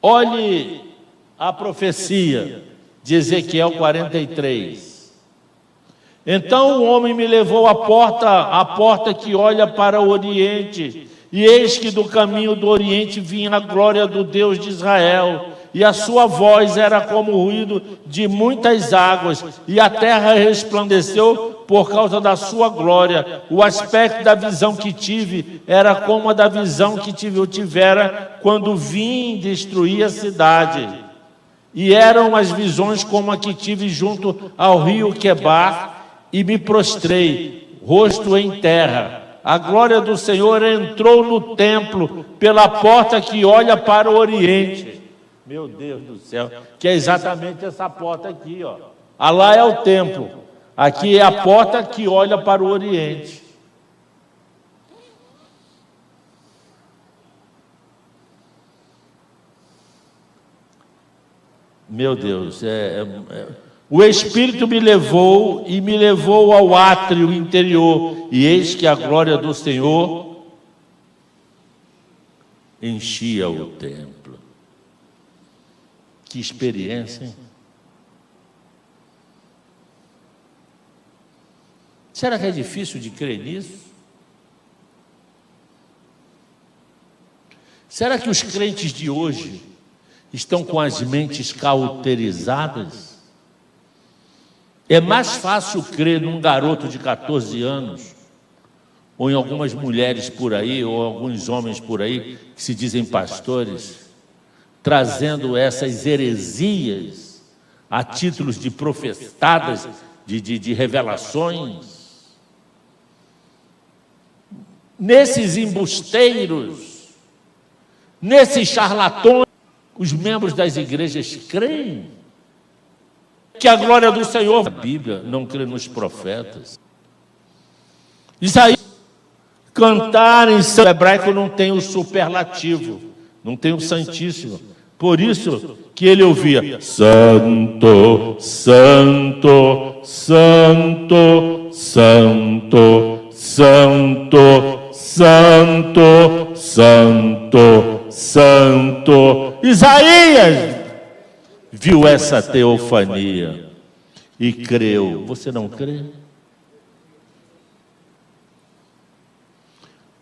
Olhe a profecia de Ezequiel 43. Então o homem me levou à porta que olha para o Oriente, e eis que do caminho do Oriente vinha a glória do Deus de Israel, e a sua voz era como o ruído de muitas águas, e a terra resplandeceu por causa da sua glória. O aspecto da visão que tive era como a da visão que eu tivera quando vim destruir a cidade. E eram as visões como a que tive junto ao rio Quebar, e me prostrei, rosto em terra. A glória do Senhor entrou no templo pela porta que olha para o Oriente. Meu Deus do céu, que é exatamente essa porta aqui, ó. Lá é o templo, aqui é a porta que olha para o Oriente. Meu Deus, o Espírito me levou e me levou ao átrio interior, e eis que a glória do Senhor enchia o templo. Que experiência, hein? Será que é difícil de crer nisso? Será que os crentes de hoje estão com as mentes cauterizadas? É mais fácil crer num garoto de 14 anos, ou em algumas mulheres por aí, ou alguns homens por aí, que se dizem pastores, trazendo essas heresias a títulos de profetadas, de revelações. Nesses embusteiros, nesses charlatões, os membros das igrejas creem que a glória do Senhor... A Bíblia não crê nos profetas. Isaías, cantar em hebraico não tem o superlativo, não tem o santíssimo. Por isso que ele ouvia, Santo, Santo, Santo, Santo, Santo, Santo, Santo, Santo. Isaías viu essa teofania e creu. Você não crê?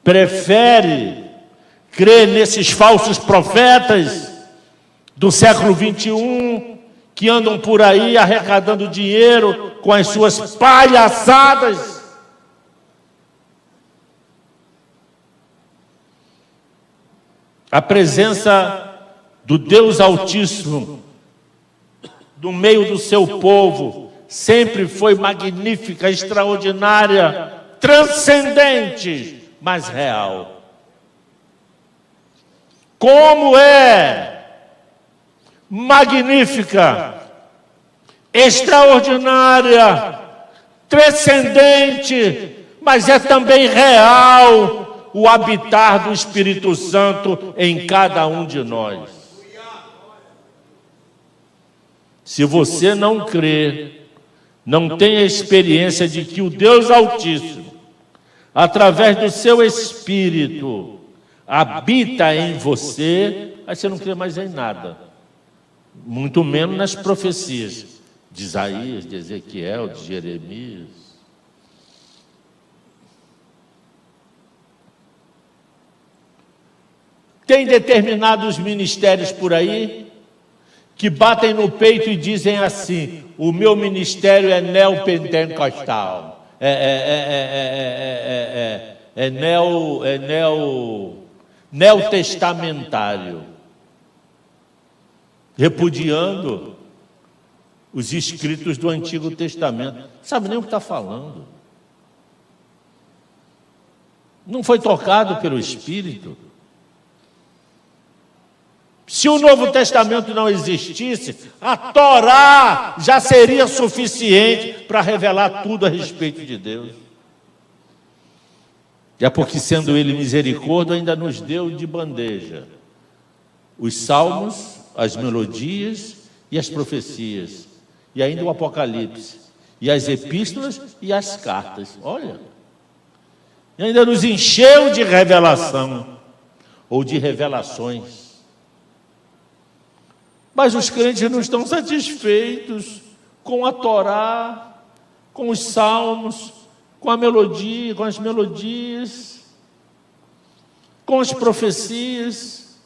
Prefere crer nesses falsos profetas do século 21, que andam por aí arrecadando dinheiro com as suas palhaçadas? A presença do Deus Altíssimo no meio do seu povo sempre foi magnífica, extraordinária, transcendente, mas real. Como é magnífica, extraordinária, transcendente, mas é também real o habitar do Espírito Santo em cada um de nós. Se você não crê, não tem a experiência de que o Deus Altíssimo, através do seu Espírito, habita em você, aí você não crê mais em nada. Muito menos nas profecias de Isaías, de Ezequiel, de Jeremias. Tem determinados ministérios por aí que batem no peito e dizem assim: o meu ministério é neopentecostal, neotestamentário, repudiando os escritos do Antigo Testamento. Não sabe nem o que está falando. Não foi tocado pelo Espírito. Se o Novo Testamento não existisse, a Torá já seria suficiente para revelar tudo a respeito de Deus. É porque, sendo Ele misericórdia, ainda nos deu de bandeja os salmos, as melodias e as profecias, e ainda o Apocalipse, e as epístolas e as cartas. Olha, e ainda nos encheu de revelação, ou de revelações. Mas os crentes não estão satisfeitos com a Torá, com os salmos, com a melodia, com as melodias, com as profecias,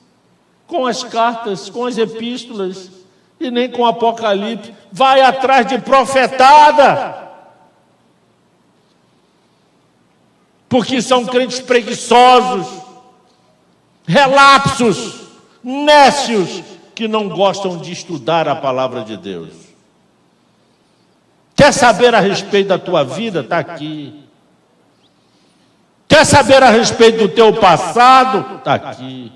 com as cartas, com as epístolas, e nem com o Apocalipse. Vai atrás de profetada, porque são crentes preguiçosos, relapsos, nécios, que não gostam de estudar a palavra de Deus. Quer saber a respeito da tua vida? Está aqui. Quer saber a respeito do teu passado? Está aqui.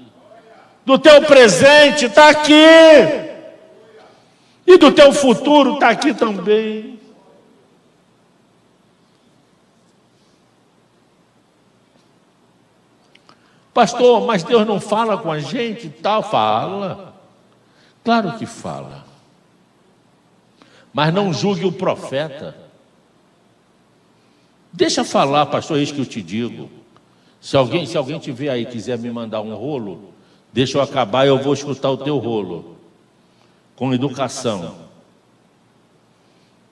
Do teu presente? Está aqui. E do teu futuro? Está aqui também. Pastor, mas Deus não fala com a gente? Tal, fala. Claro que fala. Mas não julgue o profeta. Deixa falar, pastor, é isso que eu te digo. Se alguém tiver aí e quiser me mandar um rolo, deixa eu acabar e eu vou escutar o teu rolo. Com educação.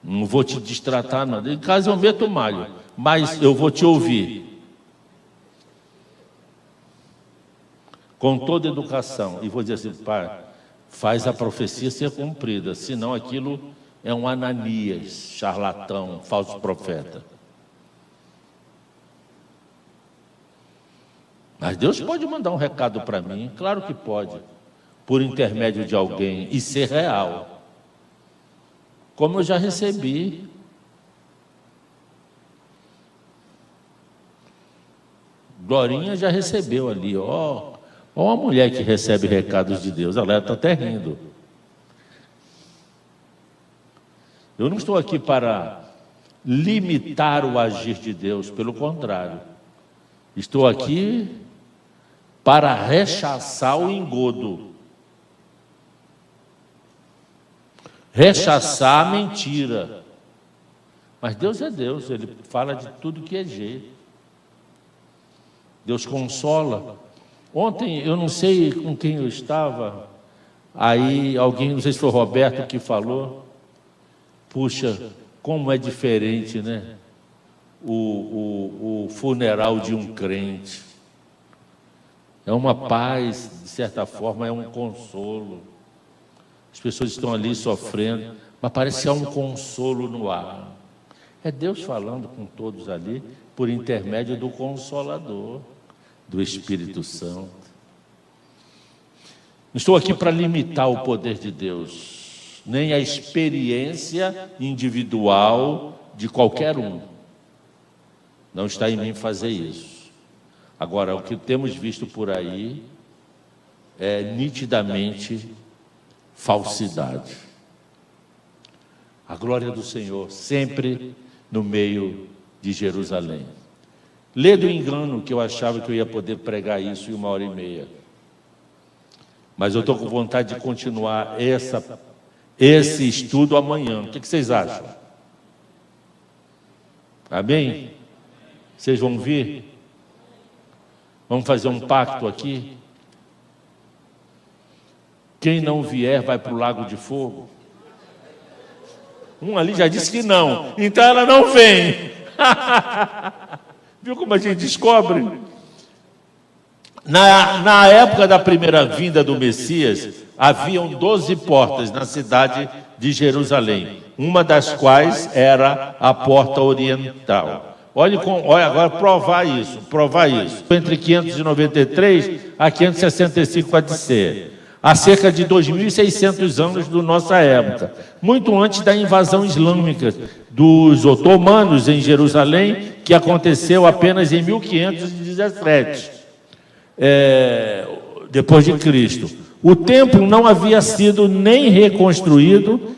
Não vou te distratar, não. Em casa eu meto malho, mas eu vou te ouvir. Com toda educação. E vou dizer assim: pai, faz a profecia ser cumprida, senão aquilo é um Ananias, charlatão, falso profeta. Mas Deus pode mandar um recado para mim, claro que pode, por intermédio de alguém, e ser real, como eu já recebi. Glorinha já recebeu ali, ó uma mulher que recebe recados de Deus, ela está até rindo. Eu não estou aqui para limitar o agir de Deus, pelo contrário. Estou aqui para rechaçar o engodo. Rechaçar a mentira. Mas Deus é Deus, Ele fala de tudo que é jeito. Deus consola. Ontem, eu não sei com quem eu estava, aí alguém, não sei se foi o Roberto que falou, puxa, como é diferente, né? O funeral de um crente. É uma paz, de certa forma, é um consolo. As pessoas estão ali sofrendo, mas parece que há um consolo no ar. É Deus falando com todos ali, por intermédio do Consolador, do Espírito Santo. Não estou aqui para limitar o poder de Deus, nem a experiência individual de qualquer um. Não está em mim fazer isso. Agora, o que temos visto por aí é nitidamente falsidade. A glória do Senhor sempre no meio de Jerusalém. Lê do engano que eu achava que eu ia poder pregar isso em 1h30. Mas eu estou com vontade de continuar esse estudo amanhã. O que vocês acham? Amém? Vocês vão vir? Vamos fazer um pacto aqui? Quem não vier vai para o lago de fogo? Um ali já disse que não, então ela não vem. Viu como a gente descobre? Na época da primeira vinda do Messias, haviam 12 portas na cidade de Jerusalém, uma das quais era a porta oriental. Olha agora provar isso. Entre 593 a 565 a.C., há cerca de 2.600 anos da nossa época, muito antes da invasão islâmica dos otomanos em Jerusalém, que aconteceu apenas em 1517, depois de Cristo. O templo não havia sido nem reconstruído,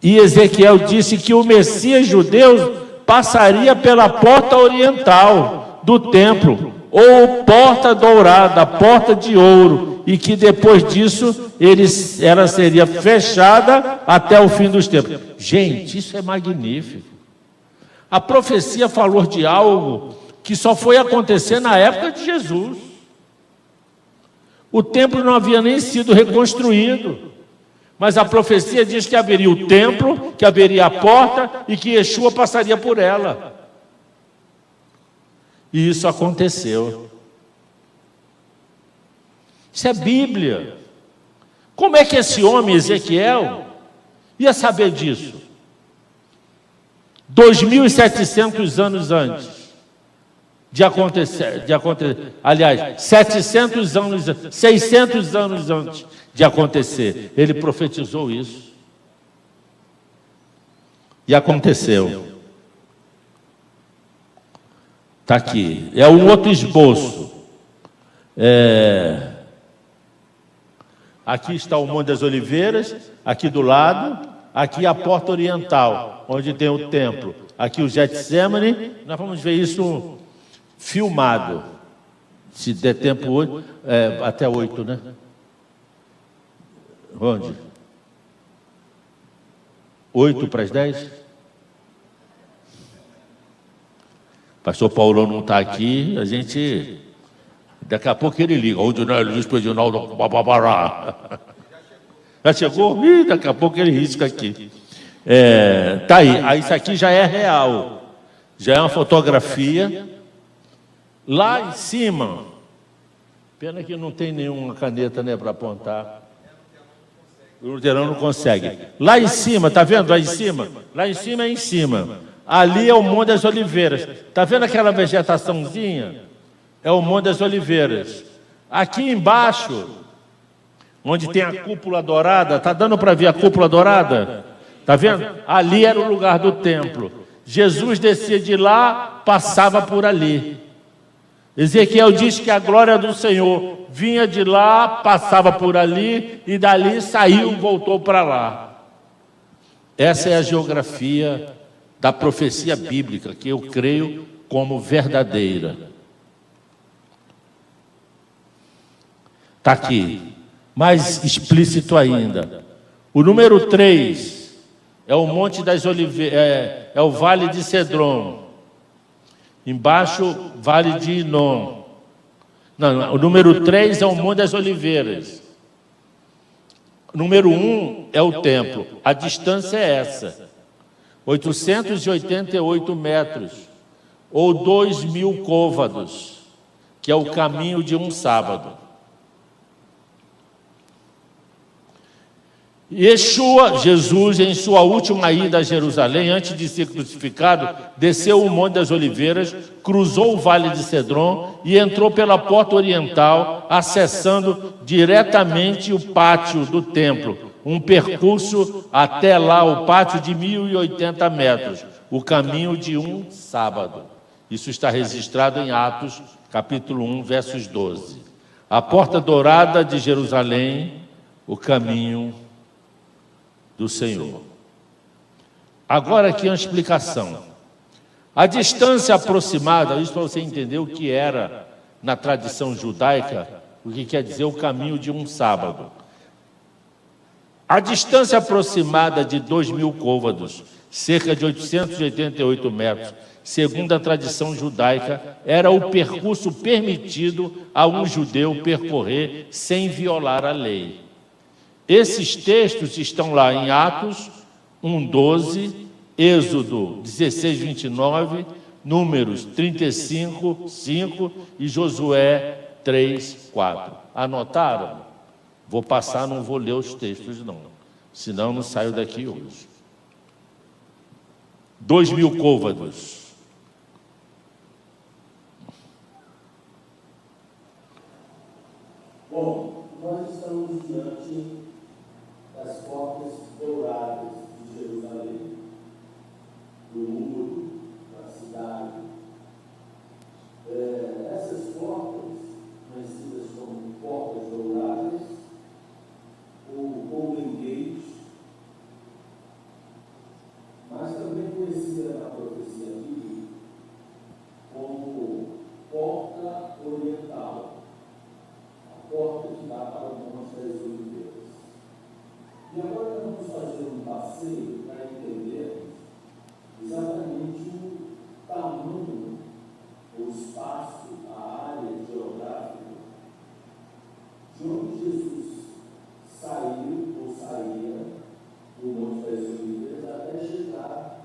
e Ezequiel disse que o Messias judeu passaria pela porta oriental do templo, ou porta dourada, porta de ouro, e que depois disso ela seria fechada até o fim dos tempos. Gente, isso é magnífico. A profecia falou de algo que só foi acontecer na época de Jesus. O templo não havia nem sido reconstruído, mas a profecia diz que haveria o templo, que haveria a porta e que Yeshua passaria por ela. E isso aconteceu. Isso é Bíblia. Como é que esse homem, Ezequiel, ia saber disso? 2.700 anos antes de acontecer, aliás, 600 anos antes de acontecer, ele profetizou isso. E aconteceu. Está aqui. É um outro esboço. Aqui está o Monte das Oliveiras, aqui do lado, aqui a porta oriental, onde tem o templo. Aqui o Getsemane, nós vamos ver isso filmado. Se der tempo hoje, até 8, né? Onde? 8 para as 10? Pastor Paulo não está aqui, a gente... Daqui a pouco ele liga. Onde não é Luiz Pedinaldo? Já chegou? Ih, daqui a pouco ele risca aqui. Tá aí. Aí isso aqui já é real. Já é uma fotografia. Lá em cima. Pena que não tem nenhuma caneta, né, para apontar. O luterano não consegue. Lá em cima, tá vendo? Lá em cima? Lá em cima é em cima. Ali é o Monte das Oliveiras. Tá vendo aquela vegetaçãozinha? É o Monte das Oliveiras. Aqui embaixo, onde tem a cúpula dourada, está dando para ver a cúpula dourada? Está vendo? Ali era o lugar do templo. Jesus descia de lá, passava por ali. Ezequiel diz que a glória do Senhor vinha de lá, passava por ali, e dali saiu, voltou para lá. Essa é a geografia da profecia bíblica, que eu creio como verdadeira. Está aqui, mais explícito ainda. O número 3 é o Monte das Oliveiras, é o Vale de Cedron. Embaixo, Vale de Inom. Não, o número 3 é o Monte das Oliveiras. O número 1 é o templo. A distância é essa: 888 metros, ou 2.000 côvados, que é o caminho de um sábado. Yeshua, Jesus, em sua última ida a Jerusalém, antes de ser crucificado, desceu o Monte das Oliveiras, cruzou o Vale de Cedron e entrou pela porta oriental, acessando diretamente o pátio do templo, um percurso até lá, o pátio de 1.080 metros, o caminho de um sábado. Isso está registrado em Atos, capítulo 1, versos 12. A porta dourada de Jerusalém, o caminho do Senhor. Agora aqui uma explicação. A distância aproximada, isso para você entender o que era na tradição judaica, o que quer dizer o caminho de um sábado. A distância aproximada de 2.000 côvados, cerca de 888 metros, segundo a tradição judaica, era o percurso permitido a um judeu percorrer sem violar a lei. Esses textos estão lá em Atos 1:12, Êxodo 16:29, Números 35:5 e Josué 3:4. Anotaram? Vou passar, não vou ler os textos não, senão não saio daqui hoje. 2.000 côvados. Bom, nós estamos diante das portas douradas de Jerusalém, do muro da cidade. Essas portas, conhecidas como portas douradas, ou Golden Gate, mas também conhecida na profecia bíblica como Porta Oriental, a porta que dá para o Monte das Oliveiras. E agora vamos fazer um passeio para entender exatamente o tamanho, o espaço, a área geográfica de onde Jesus saiu ou saía do Monte das Oliveiras até chegar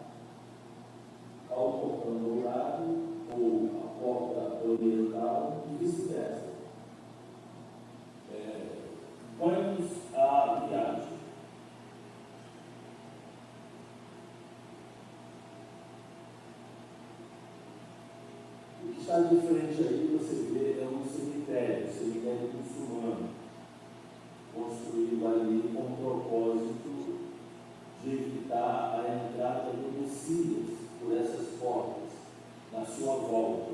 ao portão dourado ou à porta oriental e vice-versa. Vamos à viagem. O que está de frente aí, você vê, é um cemitério muçulmano, construído ali com o propósito de evitar a entrada do Messias por essas portas, na sua volta.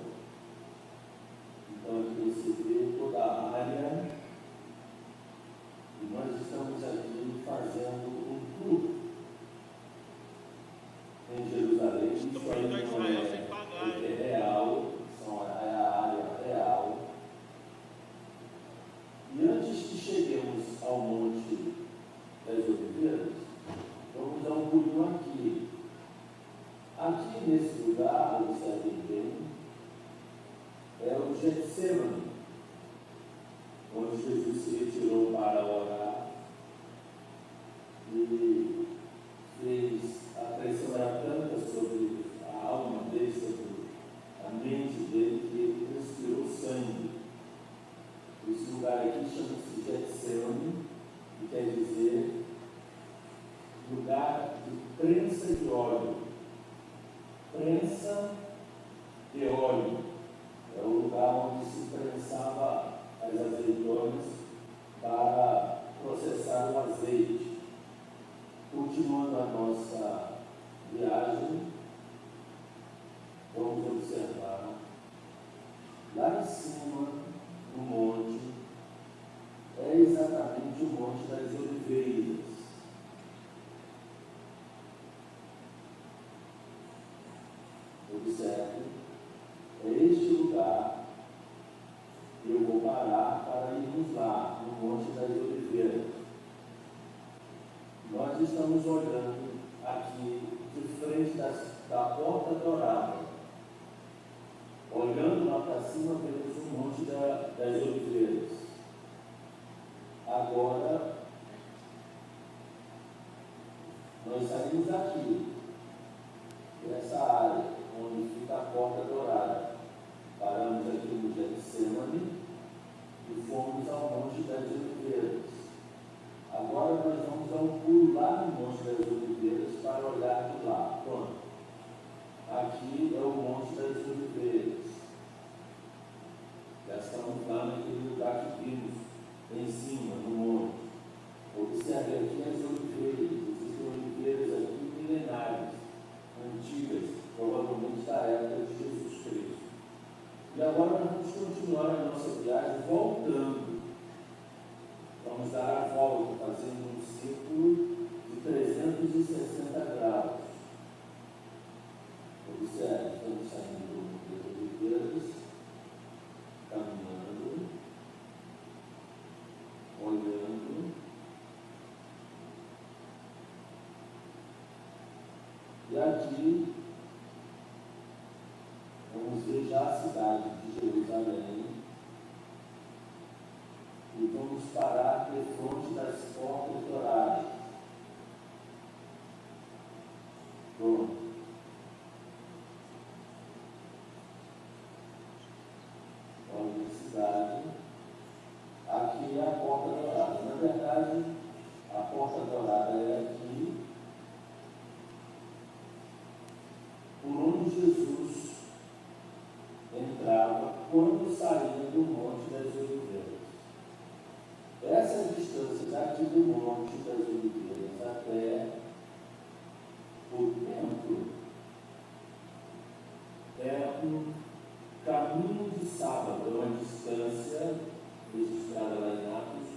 Então aqui você vê toda a área, e nós estamos aqui fazendo um tour em Jerusalém. Isso aí não é real, é a área real. E antes que cheguemos ao Monte das Oliveiras, vamos dar um pulinho aqui. Aqui nesse lugar, observem bem, é o Getsemane, onde Jesus se retirou para orar e a pressão era tanta sobre a alma dele, sobre a mente dele, que ele transpirou sangue. Esse lugar aqui chama-se Getsemane, que quer dizer lugar de prensa de óleo. Prensa de óleo é o lugar onde se prensava as azeitonas para processar o azeite. Continuando a nossa viagem, vamos observar lá em cima do monte, é exatamente o Monte das Oliveiras. Observe, é este lugar que eu vou parar para irmos lá, no Monte das Oliveiras. Nós estamos olhando aqui de frente da Porta Dourada. Olhando lá para cima, vemos o Monte das Oliveiras. Agora, nós saímos daqui, dessa área, onde fica a Porta Dourada. Paramos aqui no Getsemane e fomos ao Monte das Oliveiras. Agora nós vamos dar um pulo lá no Monte das Oliveiras para olhar de lá. Pronto. Aqui é o Monte das Oliveiras. Já estamos lá naquele lugar que vimos, em cima, no monte. Observe aqui as oliveiras. Existem oliveiras aqui milenares, antigas, provavelmente da época de Jesus Cristo. E agora nós vamos continuar a nossa viagem voltando. Vamos dar a volta, fazendo um círculo de 360 graus. Observe, estamos saindo das oliveiras, caminhando, olhando, E aqui, vamos ver já a cidade de Jerusalém. E vamos parar de frente das portas douradas. Pronto. Olha a cidade. Aqui é a porta dourada. Na verdade, a porta dourada é aqui, por onde Jesus entrava quando saía do Monte das Oliveiras. Essa distância daqui do Monte das Oliveiras até o templo é um caminho de sábado, é uma distância registrada lá em Atos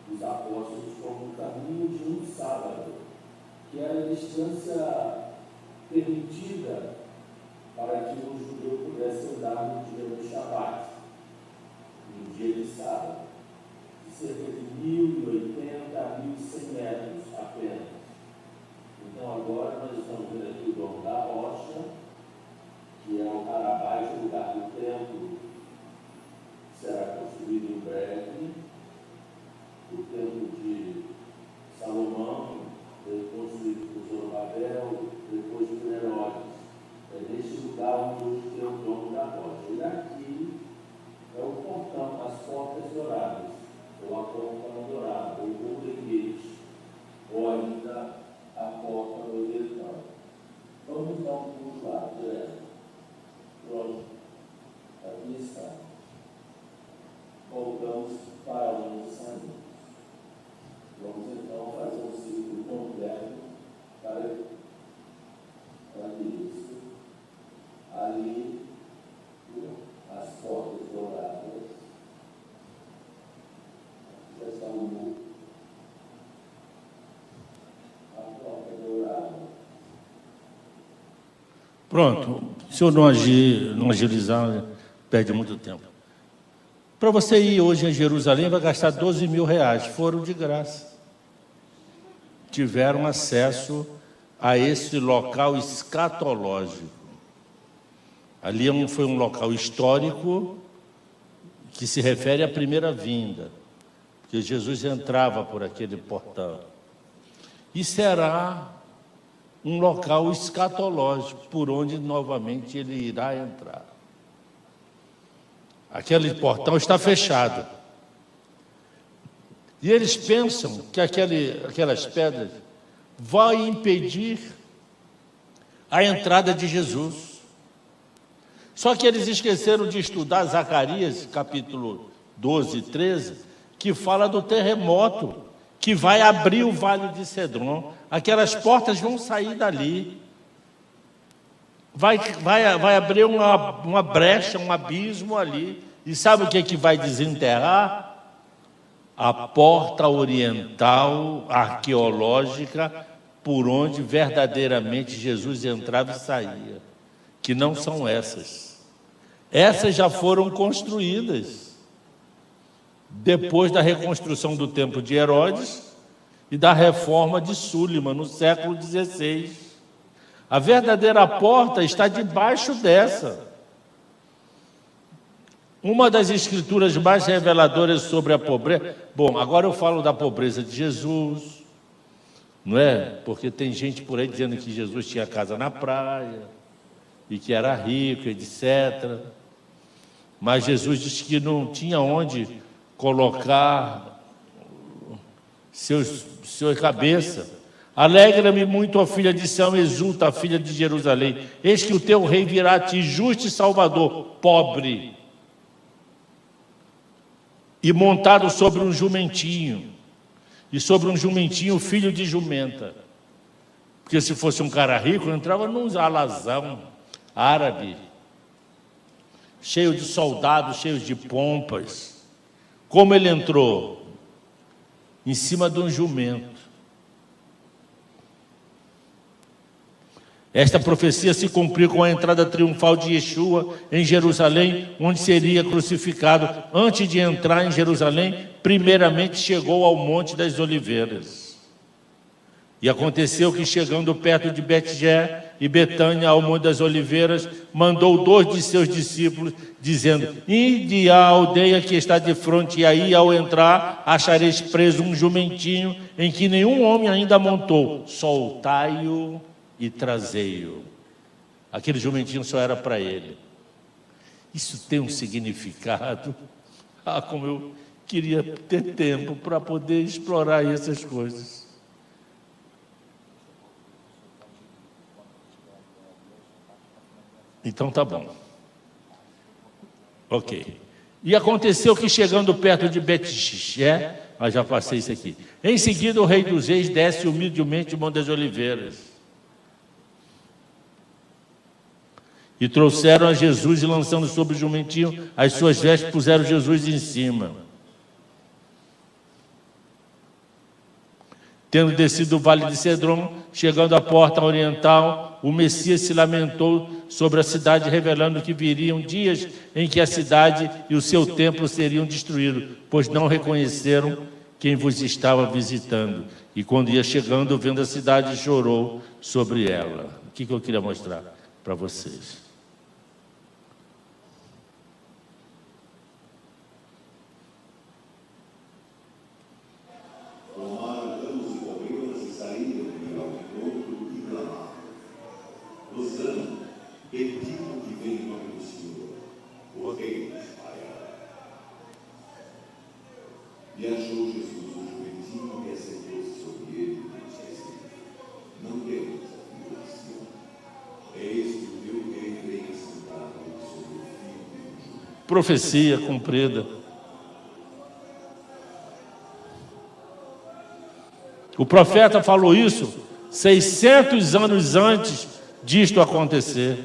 dos Apóstolos como um caminho de um sábado, que era a distância permitida para que o judeu pudesse andar no dia do Shabat, no dia de sábado, de cerca de 1.080 a 1.100 metros apenas. Então agora nós estamos vendo aqui o Domo da Rocha, que é o abaixo do lugar do templo, que será construído em breve. O templo de Salomão foi construído por Zorobabel, depois por Herodes. É neste lugar onde hoje tem o Domo da Rocha. E aqui é o portão, as portas douradas, ou a porta dourada, ou o Golden Gate, ou ainda a porta do Oriental. Vamos então para o lado direto. Pronto. Aqui está. Voltamos para onde saímos. Vamos então fazer um círculo completo para isso. Ali, as portas douradas. Já está o muro. A porta dourada. Pronto. Se eu não agilizar, perde muito tempo. Para você ir hoje em Jerusalém, vai gastar 12 mil reais. Foram de graça. Tiveram acesso a esse local escatológico. Ali foi um local histórico que se refere à primeira vinda, porque Jesus entrava por aquele portão. E será um local escatológico, por onde novamente ele irá entrar. Aquele portão está fechado. E eles pensam que aquelas pedras vão impedir a entrada de Jesus. Só que eles esqueceram de estudar Zacarias, capítulo 12 e 13, que fala do terremoto que vai abrir o Vale de Cedron. Aquelas portas vão sair dali. Vai abrir uma brecha, um abismo ali. E sabe o que vai desenterrar? A porta oriental arqueológica por onde verdadeiramente Jesus entrava e saía. Que não são essas. Essas já foram construídas depois da reconstrução do templo de Herodes e da reforma de Súlima, no século XVI. A verdadeira porta está debaixo dessa. Uma das escrituras mais reveladoras sobre a pobreza... Bom, agora eu falo da pobreza de Jesus, não é? Porque tem gente por aí dizendo que Jesus tinha casa na praia e que era rico, etc. Mas Jesus disse que não tinha onde colocar sua cabeça. Alegra-me muito, ó filha de Sião, exulta, a filha de Jerusalém. Eis que o teu rei virá a ti, justo e salvador, pobre, e montado sobre um jumentinho, e sobre um jumentinho filho de jumenta. Porque se fosse um cara rico, entrava num alazão árabe, cheio de soldados, cheio de pompas. Como ele entrou? Em cima de um jumento. Esta profecia se cumpriu com a entrada triunfal de Yeshua em Jerusalém, onde seria crucificado. Antes de entrar em Jerusalém, primeiramente chegou ao Monte das Oliveiras. E aconteceu que, chegando perto de Betjé e Betânia, ao Monte das Oliveiras, mandou 2 de seus discípulos, dizendo: ide à aldeia que está de frente, e aí, ao entrar, achareis preso um jumentinho em que nenhum homem ainda montou. Soltai-o e trazei-o. Aquele jumentinho só era para ele. Isso tem um significado. Como eu queria ter tempo para poder explorar essas coisas. Então tá bom. Ok. E aconteceu que, chegando perto de Betjé, mas já passei isso aqui. Em seguida, o rei dos reis desce humildemente o Monte das Oliveiras. E trouxeram a Jesus, e lançando sobre o jumentinho as suas vestes, puseram Jesus em cima. Tendo descido o vale de Cedron, chegando à porta oriental, o Messias se lamentou sobre a cidade, revelando que viriam dias em que a cidade e o seu templo seriam destruídos, pois não reconheceram quem vos estava visitando. E quando ia chegando, vendo a cidade, chorou sobre ela. O que eu queria mostrar para vocês? E achou Jesus o jumentinho que assentou-se sobre ele e disse assim: não temas, filho de Sião, eis que o teu rei vem assentado sobre o filho de Judá. Profecia cumprida. O profeta falou isso 600 anos antes disto acontecer.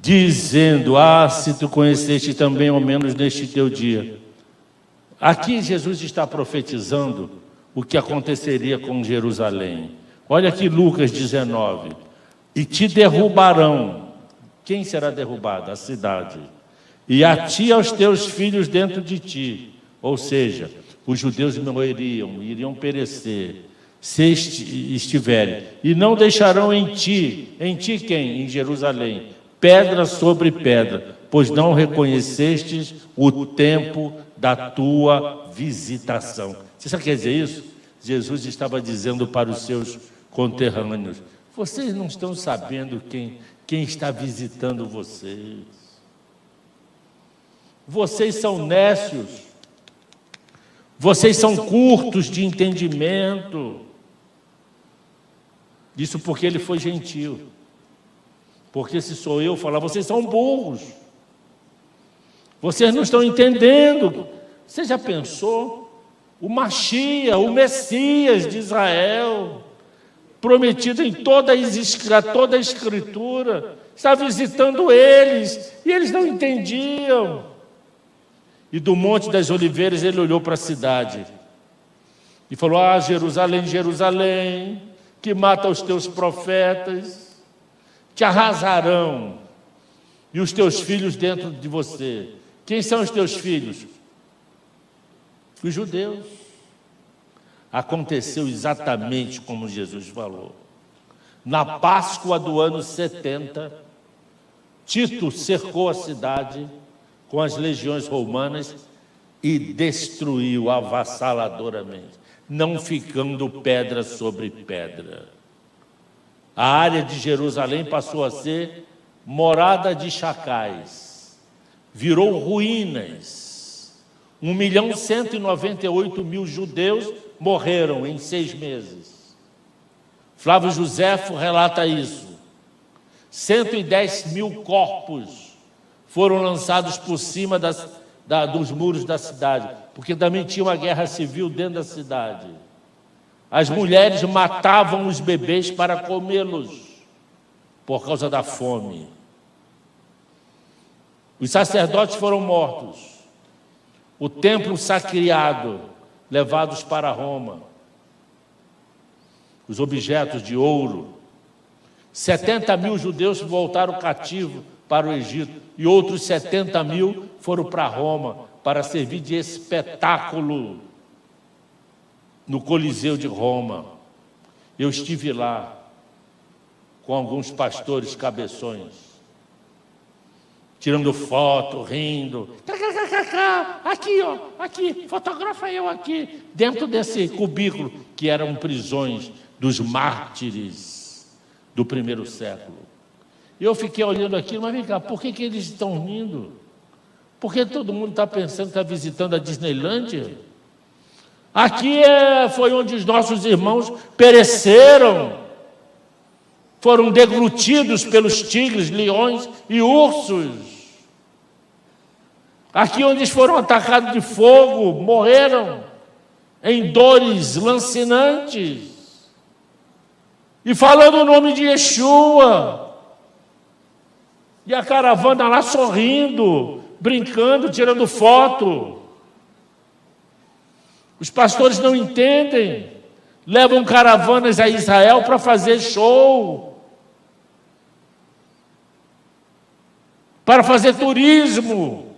Dizendo: se tu conheceste também, ao menos neste teu dia. Aqui Jesus está profetizando o que aconteceria com Jerusalém. Olha aqui Lucas 19. E te derrubarão. Quem será derrubado? A cidade. E a ti e aos teus filhos dentro de ti. Ou seja, os judeus morreriam, iriam perecer, se estiverem. E não deixarão em ti quem? Em Jerusalém. Pedra sobre pedra, pois não reconhecestes o tempo da tua visitação. Você sabe o que quer dizer isso? Jesus estava dizendo para os seus conterrâneos: vocês não estão sabendo quem está visitando vocês. Vocês são nécios. Vocês são curtos de entendimento. Isso porque ele foi gentil. Porque se sou eu falar, vocês são burros. Vocês não estão entendendo. Você já pensou? O Machia, o Messias de Israel, prometido em toda a Escritura, está visitando eles, e eles não entendiam. E do Monte das Oliveiras ele olhou para a cidade e falou: Jerusalém, Jerusalém, que mata os teus profetas, te arrasarão, e os teus filhos dentro de você. Quem são os teus filhos? Os judeus. Aconteceu exatamente como Jesus falou. Na Páscoa do ano 70, Tito cercou a cidade com as legiões romanas e destruiu avassaladoramente, não ficando pedra sobre pedra. A área de Jerusalém passou a ser morada de chacais, virou ruínas. 1.198.000 judeus morreram em 6 meses. Flávio Joséfo relata isso. 110.000 corpos foram lançados por cima dos muros da cidade, porque também tinha uma guerra civil dentro da cidade. As mulheres matavam os bebês para comê-los. por causa da fome. Os sacerdotes foram mortos, o templo saqueado, levados para Roma, os objetos de ouro. 70 mil judeus voltaram cativos para o Egito e outros 70 mil foram para Roma para servir de espetáculo no Coliseu de Roma. Eu estive lá com alguns pastores cabeções, tirando foto, rindo. Aqui, ó, aqui, fotografa eu aqui, dentro desse cubículo, que eram prisões dos mártires do primeiro século. E eu fiquei olhando aquilo, mas vem cá, por que eles estão rindo? Porque todo mundo está pensando que está visitando a Disneylândia? Aqui foi onde os nossos irmãos pereceram, foram deglutidos pelos tigres, leões e ursos. Aqui onde eles foram atacados de fogo, morreram em dores lancinantes. E falando o nome de Yeshua. E a caravana lá sorrindo, brincando, tirando foto. Os pastores não entendem. Levam caravanas a Israel para fazer show. Para fazer turismo.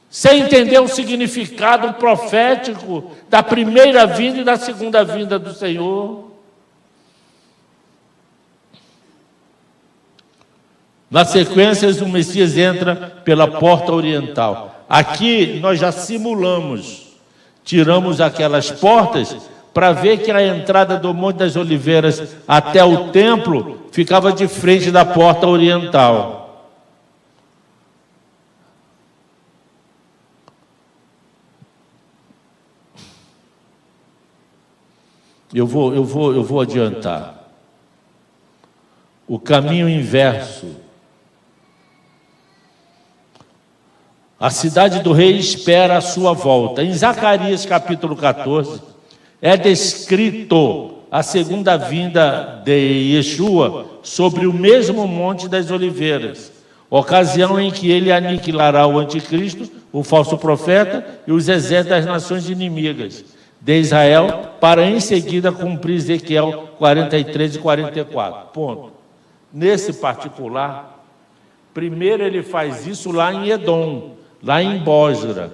Sem entender o significado profético da primeira vinda e da segunda vinda do Senhor. Na sequência, o Messias entra pela porta oriental. Aqui nós já simulamos, tiramos aquelas portas para ver que a entrada do Monte das Oliveiras até o templo ficava de frente da porta oriental. Eu vou adiantar. O caminho inverso. A cidade do rei espera a sua volta. Em Zacarias capítulo 14, é descrito a segunda vinda de Yeshua sobre o mesmo Monte das Oliveiras, ocasião em que ele aniquilará o anticristo, o falso profeta e os exércitos das nações inimigas de Israel, para em seguida cumprir Ezequiel 43 e 44. Ponto. Nesse particular, primeiro ele faz isso lá em Edom, lá em Bósra,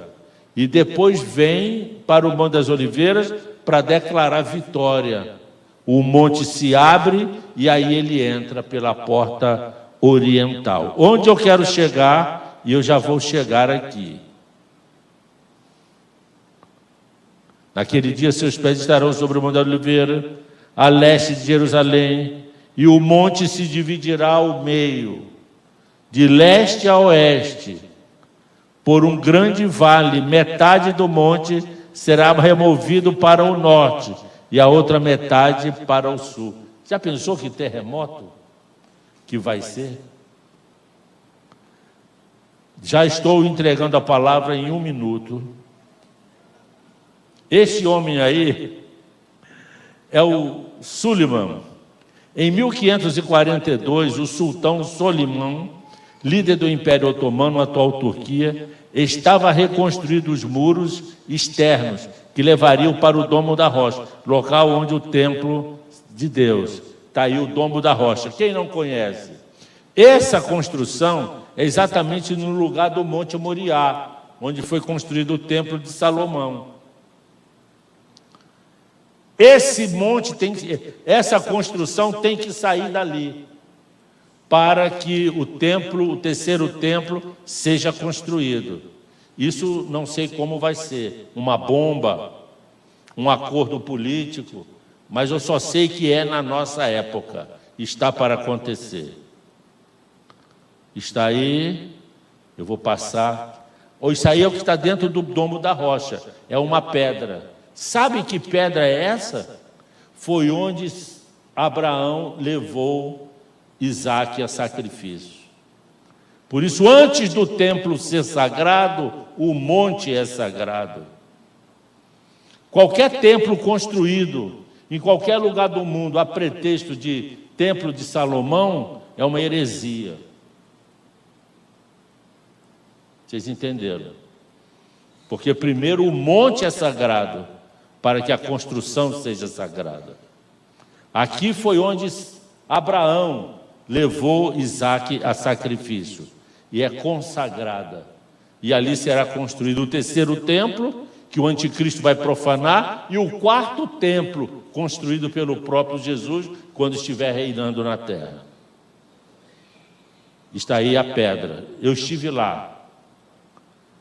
e depois vem para o Monte das Oliveiras para declarar vitória. O monte se abre e aí ele entra pela porta oriental. Onde eu quero chegar, e eu já vou chegar aqui. Naquele dia seus pés estarão sobre o Monte da Oliveira, a leste de Jerusalém, e o monte se dividirá ao meio, de leste a oeste, por um grande vale. Metade do monte será removido para o norte e a outra metade para o sul. Já pensou que terremoto que vai ser? Já estou entregando a palavra em 1 minuto. Esse homem aí é o Suleiman. Em 1542, o sultão Solimão, líder do Império Otomano, atual Turquia, estava a reconstruir os muros externos que levariam para o Domo da Rocha, local onde o templo de Deus. Está aí o Domo da Rocha. Quem não conhece? Essa construção é exatamente no lugar do Monte Moriá, onde foi construído o Templo de Salomão. Esse monte essa construção tem que sair dali, para que o templo, o terceiro templo, seja construído. Isso não sei como vai ser, uma bomba, um acordo político, mas eu só sei que é na nossa época, está para acontecer. Está aí, eu vou passar. Isso aí é o que está dentro do Domo da Rocha, é uma pedra. Sabe que pedra é essa? Foi onde Abraão levou Isaque a sacrifício. Por isso, antes do templo ser sagrado, o monte é sagrado. Qualquer templo construído em qualquer lugar do mundo a pretexto de templo de Salomão é uma heresia. Vocês entenderam? Porque primeiro o monte é sagrado, para que a construção seja sagrada. Aqui foi onde Abraão levou Isaque a sacrifício, e é consagrada. E ali será construído o terceiro templo, que o anticristo vai profanar, e o quarto templo, construído pelo próprio Jesus, quando estiver reinando na terra. Está aí a pedra. Eu estive lá,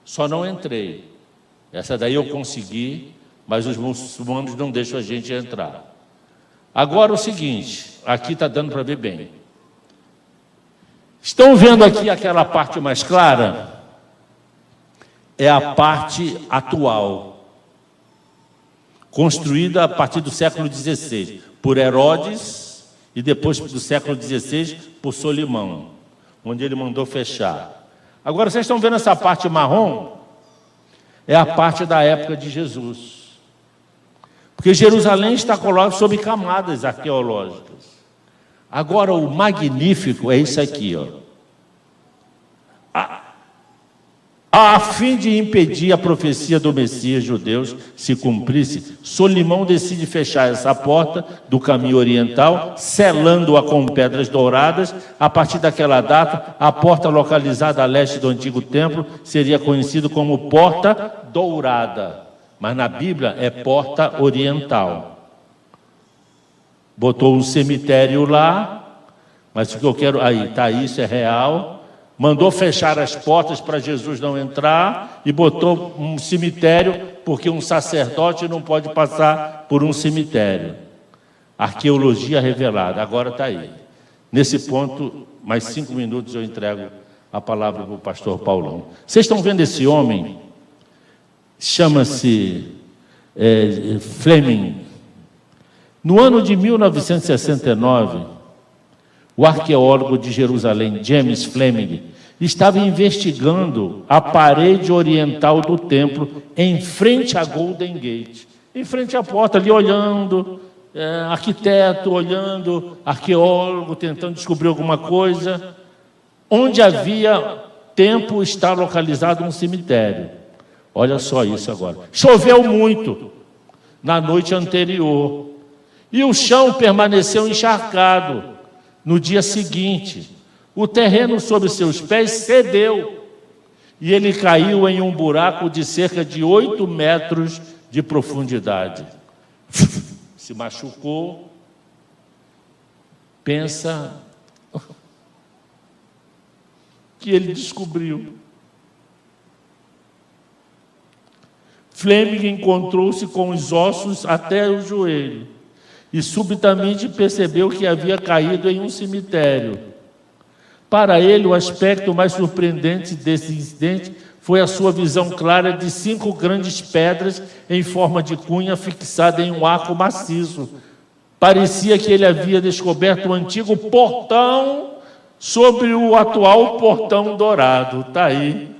só não entrei. Essa daí eu consegui, mas os muçulmanos não deixam a gente entrar. Agora o seguinte, aqui está dando para ver bem. Estão vendo aqui aquela parte mais clara? É a parte atual, construída a partir do século XVI, por Herodes, e depois do século XVI, por Solimão, onde ele mandou fechar. Agora, vocês estão vendo essa parte marrom? É a parte da época de Jesus. Porque Jerusalém está colocada sob camadas arqueológicas. Agora, o magnífico é isso aqui, ó. A fim de impedir a profecia do Messias judeus se cumprisse, Solimão decide fechar essa porta do caminho oriental, selando-a com pedras douradas. A partir daquela data, a porta localizada a leste do antigo templo seria conhecida como Porta Dourada, mas na Bíblia é Porta Oriental. Botou um cemitério lá, mas o que eu quero... Aí, tá, isso é real. Mandou fechar as portas para Jesus não entrar e botou um cemitério, porque um sacerdote não pode passar por um cemitério. Arqueologia revelada, agora está aí. Nesse ponto, mais 5 minutos eu entrego a palavra para o pastor Paulão. Vocês estão vendo esse homem? Chama-se Fleming. No ano de 1969... o arqueólogo de Jerusalém, James Fleming, estava investigando a parede oriental do templo em frente à Golden Gate, em frente à porta, ali olhando, arquiteto olhando, arqueólogo tentando descobrir alguma coisa. Onde havia templo está localizado um cemitério. Olha só isso agora. Choveu muito na noite anterior e o chão permaneceu encharcado. No dia seguinte, o terreno sob seus pés cedeu e ele caiu em um buraco de cerca de 8 metros de profundidade. Se machucou. Pensa que ele descobriu. Fleming encontrou-se com os ossos até o joelho e subitamente percebeu que havia caído em um cemitério. Para ele, o aspecto mais surpreendente desse incidente foi a sua visão clara de 5 grandes pedras em forma de cunha fixadas em um arco maciço. Parecia que ele havia descoberto o antigo portão sobre o atual portão dourado. Está aí.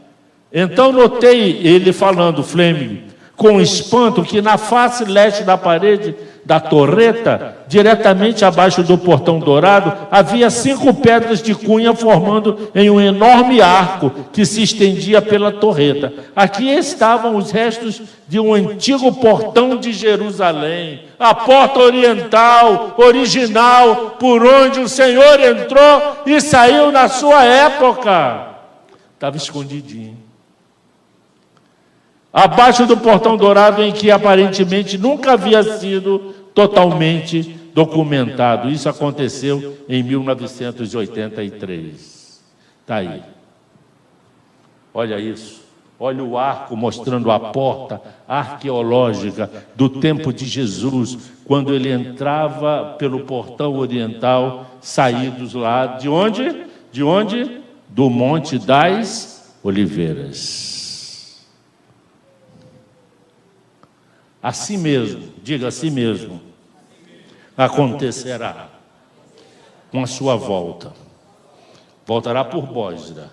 Então notei ele falando, Fleming, com espanto, que na face leste da parede da torreta, diretamente abaixo do portão dourado, havia 5 pedras de cunha formando em um enorme arco que se estendia pela torreta. Aqui estavam os restos de um antigo portão de Jerusalém, a porta oriental, original, por onde o Senhor entrou e saiu na sua época. Estava escondidinho. Abaixo do portão dourado, em que aparentemente nunca havia sido totalmente documentado. Isso aconteceu em 1983. Está aí. Olha isso. Olha o arco mostrando a porta arqueológica do tempo de Jesus, quando ele entrava pelo portão oriental, saídos lá de onde? De onde? Do Monte das Oliveiras. Assim mesmo, diga assim mesmo, acontecerá com a sua volta. Voltará por Bósra,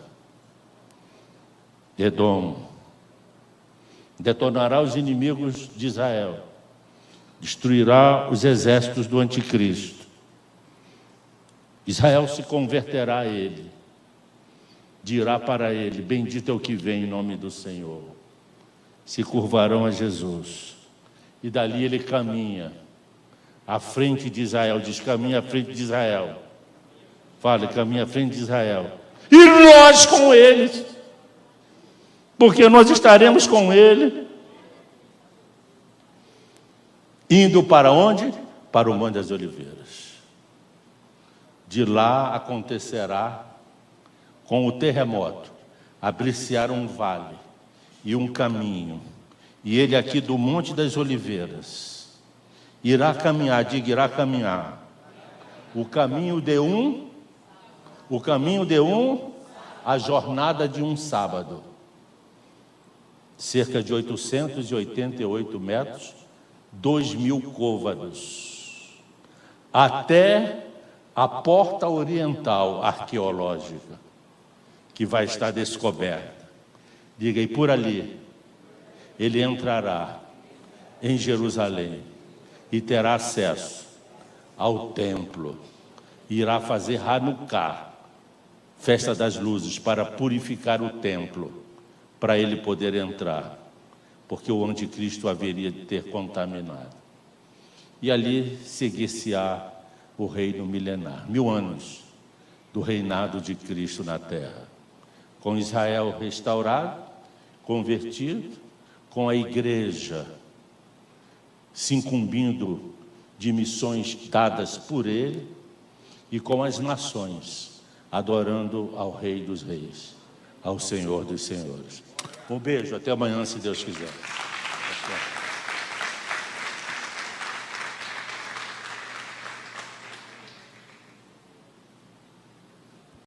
Edom, detonará os inimigos de Israel, destruirá os exércitos do anticristo. Israel se converterá a ele, dirá para ele: bendito é o que vem em nome do Senhor. Se curvarão a Jesus, e dali ele caminha à frente de Israel. Diz: caminha à frente de Israel. Fale: caminha à frente de Israel. E nós com eles, porque nós estaremos com ele. Indo para onde? Para o Monte das Oliveiras. De lá acontecerá, com o terremoto, abrir-se-á um vale e um caminho. E ele aqui do Monte das Oliveiras irá caminhar, diga, irá caminhar. O caminho de a jornada de um sábado. Cerca de 888 metros, 2.000 côvados. Até a porta oriental arqueológica, que vai estar descoberta. Diga, e por ali, ele entrará em Jerusalém e terá acesso ao templo. Irá fazer Hanukkah, festa das luzes, para purificar o templo, para ele poder entrar, porque o anticristo haveria de ter contaminado. E ali seguir-se-á o reino milenar, 1000 anos do reinado de Cristo na terra, com Israel restaurado, convertido, com a igreja se incumbindo de missões dadas por ele, e com as nações adorando ao Rei dos Reis, ao Senhor dos Senhores. Um beijo, até amanhã, se Deus quiser.